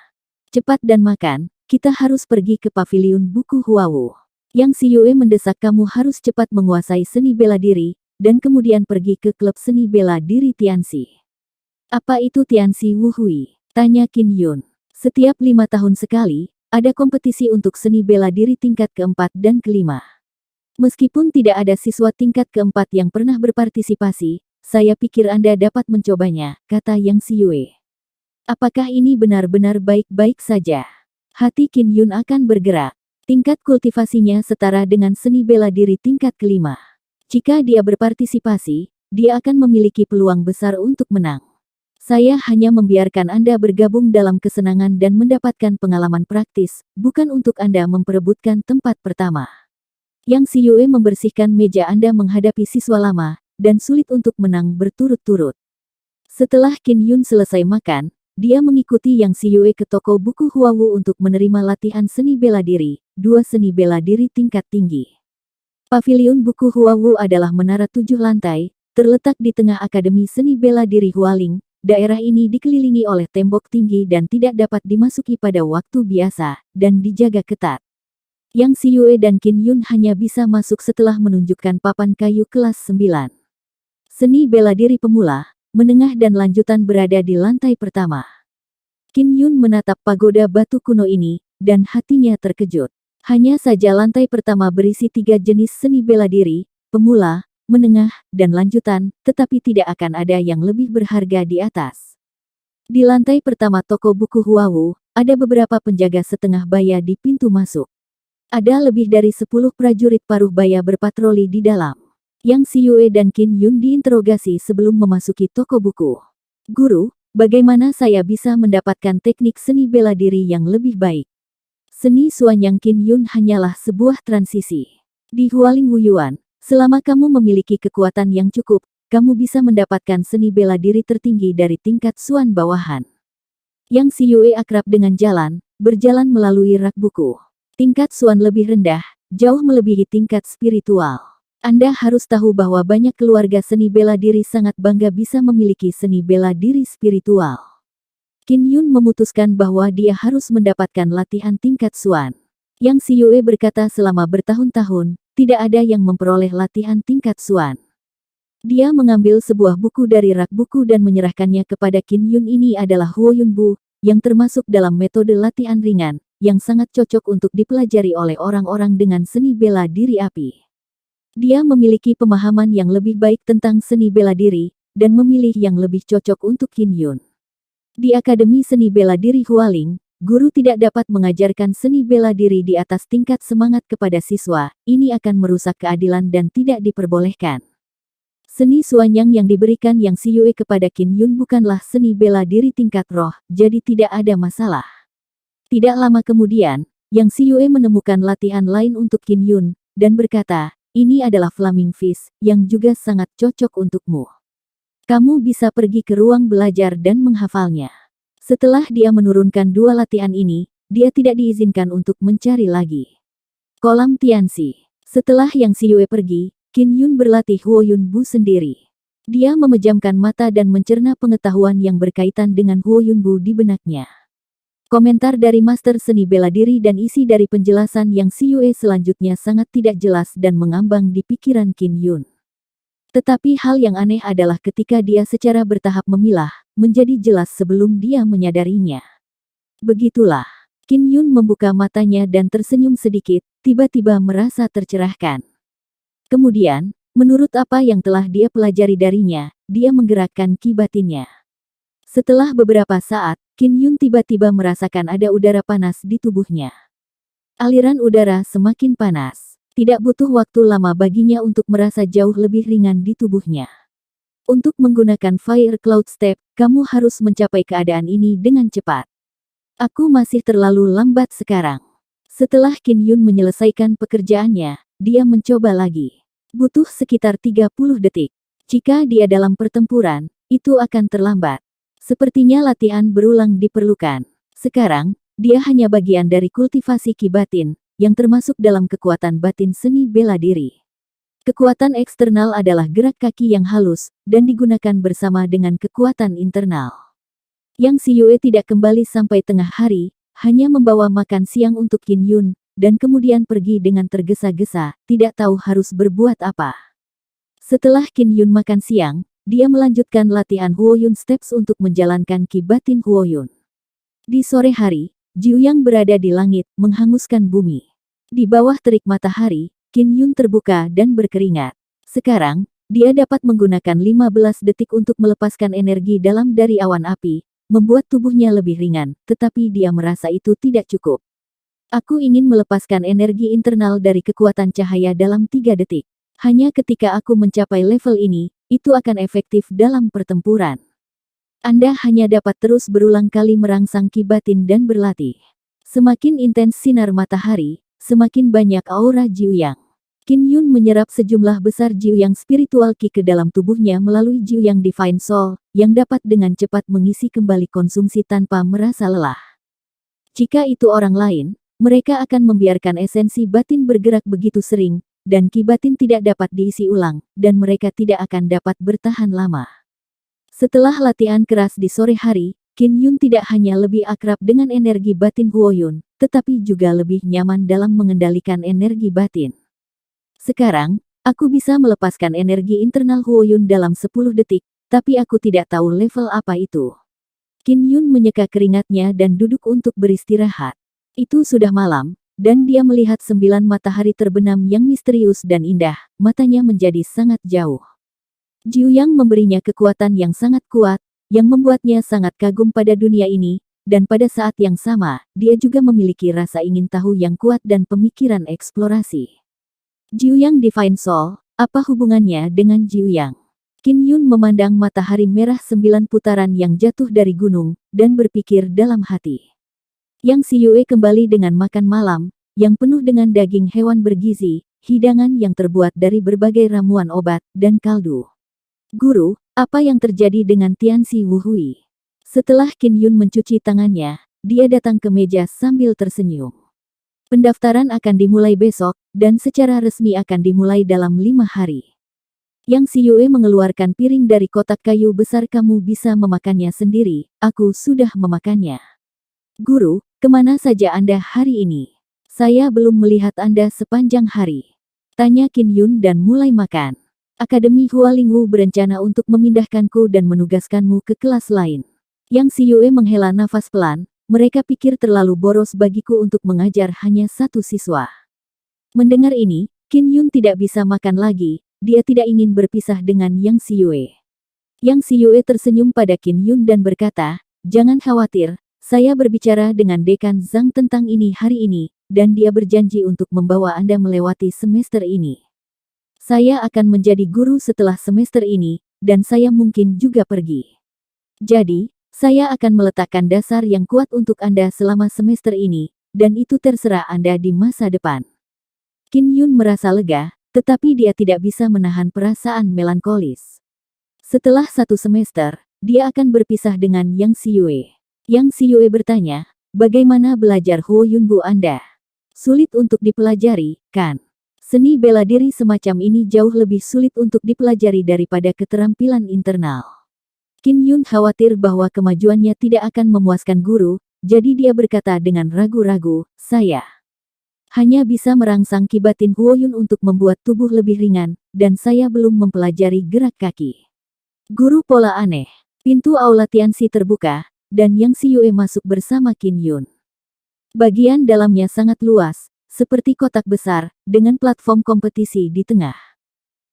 Cepat dan makan, kita harus pergi ke paviliun buku Huawu. Yang Siyue mendesak kamu harus cepat menguasai seni bela diri, dan kemudian pergi ke klub seni bela diri Tianxi. Apa itu Tianxi Wuhui? Tanya Qin Yun. Setiap 5 tahun sekali, ada kompetisi untuk seni bela diri tingkat keempat dan kelima. Meskipun tidak ada siswa tingkat keempat yang pernah berpartisipasi, saya pikir Anda dapat mencobanya, kata Yang Siyue. Apakah ini benar-benar baik-baik saja? Hati Qin Yun akan bergerak. Tingkat kultivasinya setara dengan seni bela diri tingkat kelima. Jika dia berpartisipasi, dia akan memiliki peluang besar untuk menang. Saya hanya membiarkan Anda bergabung dalam kesenangan dan mendapatkan pengalaman praktis, bukan untuk Anda memperebutkan tempat pertama. Yang Siyue membersihkan meja Anda menghadapi siswa lama, dan sulit untuk menang berturut-turut. Setelah Qin Yun selesai makan, dia mengikuti Yang Siyue ke toko buku Huawu untuk menerima latihan seni bela diri, 2 seni bela diri tingkat tinggi. Paviliun buku Huawu adalah menara 7 lantai, terletak di tengah Akademi Seni Bela Diri Hualing. Daerah ini dikelilingi oleh tembok tinggi dan tidak dapat dimasuki pada waktu biasa, dan dijaga ketat. Yang Siyue dan Qin Yun hanya bisa masuk setelah menunjukkan papan kayu kelas 9. Seni bela diri pemula, menengah dan lanjutan berada di lantai pertama. Qin Yun menatap pagoda batu kuno ini, dan hatinya terkejut. Hanya saja lantai pertama berisi 3 jenis seni bela diri, pemula, menengah, dan lanjutan, tetapi tidak akan ada yang lebih berharga di atas. Di lantai pertama toko buku Huawu, ada beberapa penjaga setengah baya di pintu masuk. Ada lebih dari 10 prajurit paruh baya berpatroli di dalam. Yang Siyue dan Qin Yun diinterogasi sebelum memasuki toko buku. Guru, bagaimana saya bisa mendapatkan teknik seni bela diri yang lebih baik? Seni Suanyang Qin Yun hanyalah sebuah transisi. Di Hualing Wuyuan, selama kamu memiliki kekuatan yang cukup, kamu bisa mendapatkan seni bela diri tertinggi dari tingkat Suan bawahan. Yang Siyue akrab dengan berjalan melalui rak buku. Tingkat Suan lebih rendah, jauh melebihi tingkat spiritual. Anda harus tahu bahwa banyak keluarga seni bela diri sangat bangga bisa memiliki seni bela diri spiritual. Qin Yun memutuskan bahwa dia harus mendapatkan latihan tingkat Xuan. Yang Xiyue berkata selama bertahun-tahun, tidak ada yang memperoleh latihan tingkat Xuan. Dia mengambil sebuah buku dari rak buku dan menyerahkannya kepada Qin Yun. Ini adalah Huo Yun Bu, yang termasuk dalam metode latihan ringan, yang sangat cocok untuk dipelajari oleh orang-orang dengan seni bela diri api. Dia memiliki pemahaman yang lebih baik tentang seni bela diri, dan memilih yang lebih cocok untuk Qin Yun. Di Akademi Seni Bela Diri Hualing, guru tidak dapat mengajarkan seni bela diri di atas tingkat semangat kepada siswa, ini akan merusak keadilan dan tidak diperbolehkan. Seni Xuanyang yang diberikan Yang Xiyue kepada Qin Yun bukanlah seni bela diri tingkat roh, jadi tidak ada masalah. Tidak lama kemudian, Yang Xiyue menemukan latihan lain untuk Qin Yun, dan berkata, ini adalah Flaming Fist, yang juga sangat cocok untukmu. Kamu bisa pergi ke ruang belajar dan menghafalnya. Setelah dia menurunkan dua latihan ini, dia tidak diizinkan untuk mencari lagi. Kolam Tianxi. Setelah Yang Xiyue pergi, Qin Yun berlatih Huo Yun Bu sendiri. Dia memejamkan mata dan mencerna pengetahuan yang berkaitan dengan Huo Yun Bu di benaknya. Komentar dari Master Seni Bela Diri dan isi dari penjelasan Yang Xiyue selanjutnya sangat tidak jelas dan mengambang di pikiran Qin Yun. Tetapi hal yang aneh adalah ketika dia secara bertahap memilah, menjadi jelas sebelum dia menyadarinya. Begitulah, Qin Yun membuka matanya dan tersenyum sedikit, tiba-tiba merasa tercerahkan. Kemudian, menurut apa yang telah dia pelajari darinya, dia menggerakkan ki batinnya. Setelah beberapa saat, Qin Yun tiba-tiba merasakan ada udara panas di tubuhnya. Aliran udara semakin panas. Tidak butuh waktu lama baginya untuk merasa jauh lebih ringan di tubuhnya. Untuk menggunakan Fire Cloud Step, kamu harus mencapai keadaan ini dengan cepat. Aku masih terlalu lambat sekarang. Setelah Qin Yun menyelesaikan pekerjaannya, dia mencoba lagi. Butuh sekitar 30 detik. Jika dia dalam pertempuran, itu akan terlambat. Sepertinya latihan berulang diperlukan. Sekarang, dia hanya bagian dari kultivasi ki batin, yang termasuk dalam kekuatan batin seni bela diri. Kekuatan eksternal adalah gerak kaki yang halus, dan digunakan bersama dengan kekuatan internal. Yang Xiyue tidak kembali sampai tengah hari, hanya membawa makan siang untuk Qin Yun, dan kemudian pergi dengan tergesa-gesa, tidak tahu harus berbuat apa. Setelah Qin Yun makan siang, dia melanjutkan latihan Huo Yun Steps untuk menjalankan ki batin Huo Yun. Di sore hari, Jiuyang berada di langit, menghanguskan bumi. Di bawah terik matahari, Qin Yun terbuka dan berkeringat. Sekarang, dia dapat menggunakan 15 detik untuk melepaskan energi dalam dari awan api, membuat tubuhnya lebih ringan, tetapi dia merasa itu tidak cukup. Aku ingin melepaskan energi internal dari kekuatan cahaya dalam 3 detik. Hanya ketika aku mencapai level ini, itu akan efektif dalam pertempuran. Anda hanya dapat terus berulang kali merangsang ki batin dan berlatih. Semakin intens sinar matahari, semakin banyak aura Jiuyang. Qin Yun menyerap sejumlah besar Jiuyang spiritual ki ke dalam tubuhnya melalui Jiuyang Divine Soul, yang dapat dengan cepat mengisi kembali konsumsi tanpa merasa lelah. Jika itu orang lain, mereka akan membiarkan esensi batin bergerak begitu sering, dan ki batin tidak dapat diisi ulang, dan mereka tidak akan dapat bertahan lama. Setelah latihan keras di sore hari, Qin Yun tidak hanya lebih akrab dengan energi batin Huo Yun, tetapi juga lebih nyaman dalam mengendalikan energi batin. Sekarang, aku bisa melepaskan energi internal Huo Yun dalam 10 detik, tapi aku tidak tahu level apa itu. Qin Yun menyeka keringatnya dan duduk untuk beristirahat. Itu sudah malam, dan dia melihat 9 matahari terbenam yang misterius dan indah, matanya menjadi sangat jauh. Jiuyang memberinya kekuatan yang sangat kuat, yang membuatnya sangat kagum pada dunia ini, dan pada saat yang sama, dia juga memiliki rasa ingin tahu yang kuat dan pemikiran eksplorasi. Jiuyang Divine Soul, apa hubungannya dengan Jiuyang? Qin Yun memandang matahari merah 9 putaran yang jatuh dari gunung, dan berpikir dalam hati. Yang Xiyue kembali dengan makan malam, yang penuh dengan daging hewan bergizi, hidangan yang terbuat dari berbagai ramuan obat, dan kaldu. Guru, apa yang terjadi dengan Tianxi Wuhui? Setelah Qin Yun mencuci tangannya, dia datang ke meja sambil tersenyum. Pendaftaran akan dimulai besok, dan secara resmi akan dimulai dalam 5 hari. Yang Siyue mengeluarkan piring dari kotak kayu besar. Kamu bisa memakannya sendiri, aku sudah memakannya. Guru, kemana saja Anda hari ini? Saya belum melihat Anda sepanjang hari. Tanya Qin Yun dan mulai makan. Akademi Hualingwu berencana untuk memindahkanku dan menugaskanmu ke kelas lain. Yang Siyue menghela nafas pelan. Mereka pikir terlalu boros bagiku untuk mengajar hanya satu siswa. Mendengar ini, Qin Yun tidak bisa makan lagi, dia tidak ingin berpisah dengan Yang Siyue. Yang Siyue tersenyum pada Qin Yun dan berkata, jangan khawatir, saya berbicara dengan Dekan Zhang tentang ini hari ini, dan dia berjanji untuk membawa Anda melewati semester ini. Saya akan menjadi guru setelah semester ini, dan saya mungkin juga pergi. Jadi, saya akan meletakkan dasar yang kuat untuk Anda selama semester ini, dan itu terserah Anda di masa depan. Qin Yun merasa lega, tetapi dia tidak bisa menahan perasaan melankolis. Setelah 1 semester, dia akan berpisah dengan Yang Siyue. Yang Siyue bertanya, bagaimana belajar Huo Yunbu Anda? Sulit untuk dipelajari, kan? Seni bela diri semacam ini jauh lebih sulit untuk dipelajari daripada keterampilan internal. Qin Yun khawatir bahwa kemajuannya tidak akan memuaskan guru, jadi dia berkata dengan ragu-ragu, saya hanya bisa merangsang Qi batin Huo Yun untuk membuat tubuh lebih ringan, dan saya belum mempelajari gerak kaki. Guru pola aneh. Pintu aula Tianxi terbuka, dan Yang Siyue masuk bersama Qin Yun. Bagian dalamnya sangat luas, seperti kotak besar, dengan platform kompetisi di tengah.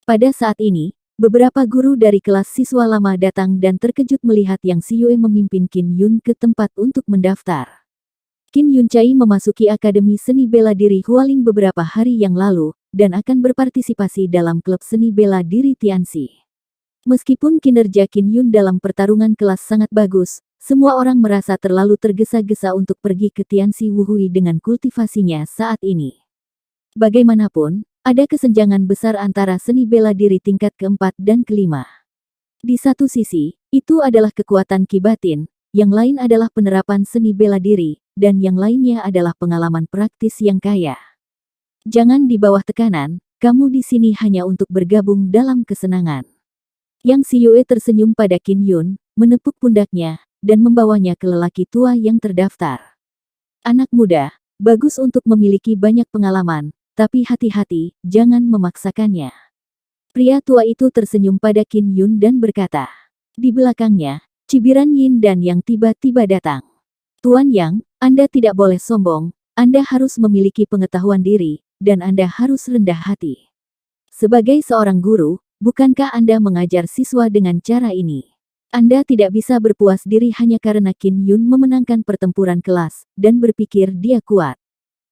Pada saat ini, beberapa guru dari kelas siswa lama datang dan terkejut melihat Yang Siyue memimpin Qin Yun ke tempat untuk mendaftar. Qin Yun Cai memasuki Akademi Seni Bela Diri Hualing beberapa hari yang lalu, dan akan berpartisipasi dalam klub seni bela diri Tianxi. Meskipun kinerja Qin Yun dalam pertarungan kelas sangat bagus, semua orang merasa terlalu tergesa-gesa untuk pergi ke Tianxi Wuhui dengan kultivasinya saat ini. Bagaimanapun, ada kesenjangan besar antara seni bela diri tingkat keempat dan kelima. Di satu sisi, itu adalah kekuatan Qi batin, yang lain adalah penerapan seni bela diri, dan yang lainnya adalah pengalaman praktis yang kaya. Jangan di bawah tekanan, kamu di sini hanya untuk bergabung dalam kesenangan. Yang Siyue tersenyum pada Qin Yun, menepuk pundaknya, dan membawanya ke lelaki tua yang terdaftar. Anak muda, bagus untuk memiliki banyak pengalaman, tapi hati-hati, jangan memaksakannya. Pria tua itu tersenyum pada Qin Yun dan berkata. Di belakangnya, cibiran Yin dan Yang tiba-tiba datang. Tuan Yang, Anda tidak boleh sombong, Anda harus memiliki pengetahuan diri, dan Anda harus rendah hati. Sebagai seorang guru, bukankah Anda mengajar siswa dengan cara ini? Anda tidak bisa berpuas diri hanya karena Qin Yun memenangkan pertempuran kelas, dan berpikir dia kuat.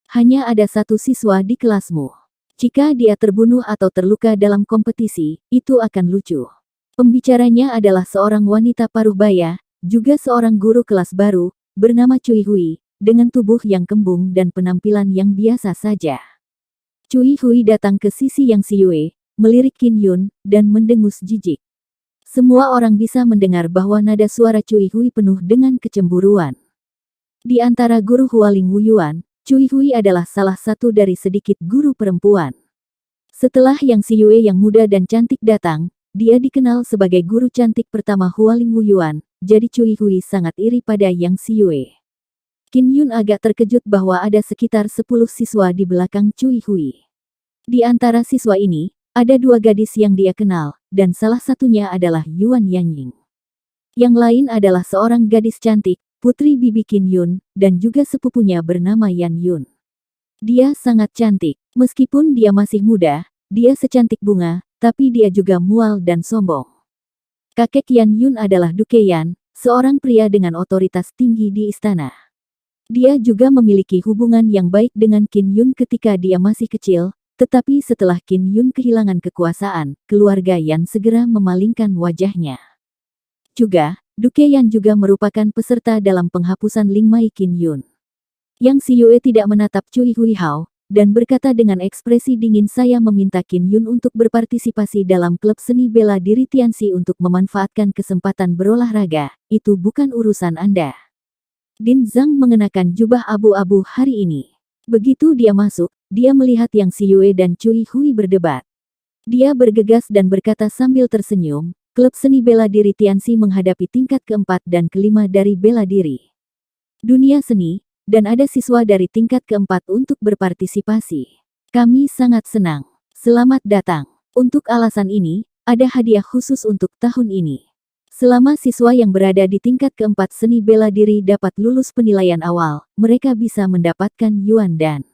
Hanya ada satu siswa di kelasmu. Jika dia terbunuh atau terluka dalam kompetisi, itu akan lucu. Pembicaranya adalah seorang wanita paruh baya, juga seorang guru kelas baru, bernama Cui Hui, dengan tubuh yang kembung dan penampilan yang biasa saja. Cui Hui datang ke sisi Yang Siyue, melirik Qin Yun, dan mendengus jijik. Semua orang bisa mendengar bahwa nada suara Cui Hui penuh dengan kecemburuan. Di antara guru Hualing Wuyuan, Cui Hui adalah salah satu dari sedikit guru perempuan. Setelah Yang Siyue yang muda dan cantik datang, dia dikenal sebagai guru cantik pertama Hualing Wuyuan, jadi Cui Hui sangat iri pada Yang Siyue. Qin Yun agak terkejut bahwa ada sekitar 10 siswa di belakang Cui Hui. Di antara siswa ini, ada 2 gadis yang dia kenal, dan salah satunya adalah Yuan Yangying. Yang lain adalah seorang gadis cantik, putri bibi Qin Yun, dan juga sepupunya bernama Yan Yun. Dia sangat cantik, meskipun dia masih muda, dia secantik bunga, tapi dia juga mual dan sombong. Kakek Yan Yun adalah Duke Yan, seorang pria dengan otoritas tinggi di istana. Dia juga memiliki hubungan yang baik dengan Qin Yun ketika dia masih kecil, tetapi setelah Qin Yun kehilangan kekuasaan, keluarga Yan segera memalingkan wajahnya. Juga, Duke Yan juga merupakan peserta dalam penghapusan Ling Mai Qin Yun. Yang Siyue tidak menatap Cui Hui Hao, dan berkata dengan ekspresi dingin, saya meminta Qin Yun untuk berpartisipasi dalam klub seni bela diri Tianxi untuk memanfaatkan kesempatan berolahraga, itu bukan urusan Anda. Din Zhang mengenakan jubah abu-abu hari ini. Begitu dia masuk, dia melihat Yang Siyue dan Cui Hui berdebat. Dia bergegas dan berkata sambil tersenyum, klub seni bela diri Tianxi menghadapi tingkat keempat dan kelima dari bela diri dunia seni, dan ada siswa dari tingkat keempat untuk berpartisipasi. Kami sangat senang. Selamat datang. Untuk alasan ini, ada hadiah khusus untuk tahun ini. Selama siswa yang berada di tingkat keempat seni bela diri dapat lulus penilaian awal, mereka bisa mendapatkan yuan dan.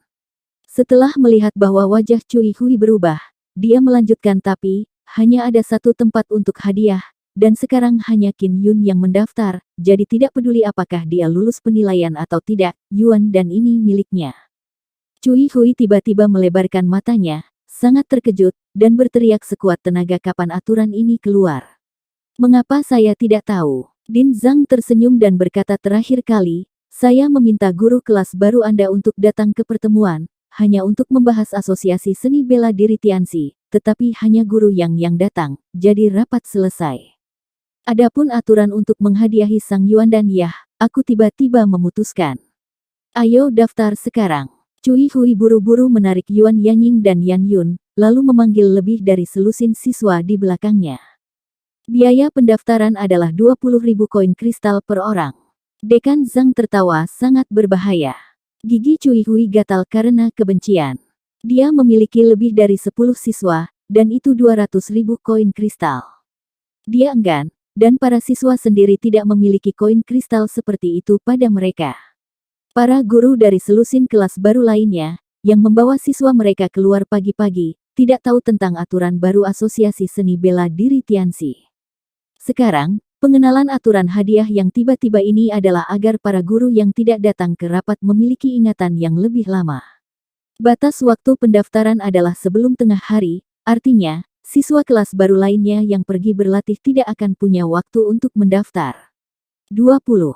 Setelah melihat bahwa wajah Cui Hui berubah, dia melanjutkan tapi, hanya ada satu tempat untuk hadiah, dan sekarang hanya Qin Yun yang mendaftar, jadi tidak peduli apakah dia lulus penilaian atau tidak, yuan dan ini miliknya. Cui Hui tiba-tiba melebarkan matanya, sangat terkejut, dan berteriak sekuat tenaga kapan aturan ini keluar. Mengapa saya tidak tahu? Din Zhang tersenyum dan berkata terakhir kali, saya meminta guru kelas baru Anda untuk datang ke pertemuan, hanya untuk membahas asosiasi seni bela diri Tianxi, tetapi hanya guru yang datang, jadi rapat selesai. Adapun aturan untuk menghadiahi Sang Yuan dan Yah, aku tiba-tiba memutuskan. Ayo daftar sekarang. Cui Hui buru-buru menarik Yuan Yanying dan Yan Yun, lalu memanggil lebih dari selusin siswa di belakangnya. Biaya pendaftaran adalah 20.000 koin kristal per orang. Dekan Zhang tertawa sangat berbahaya. Gigi Cui Hui gatal karena kebencian. Dia memiliki lebih dari 10 siswa, dan itu 200.000 koin kristal. Dia enggan, dan para siswa sendiri tidak memiliki koin kristal seperti itu pada mereka. Para guru dari selusin kelas baru lainnya, yang membawa siswa mereka keluar pagi-pagi, tidak tahu tentang aturan baru asosiasi seni bela diri Tianxi. Sekarang, pengenalan aturan hadiah yang tiba-tiba ini adalah agar para guru yang tidak datang ke rapat memiliki ingatan yang lebih lama. Batas waktu pendaftaran adalah sebelum tengah hari, artinya, siswa kelas baru lainnya yang pergi berlatih tidak akan punya waktu untuk mendaftar. 20.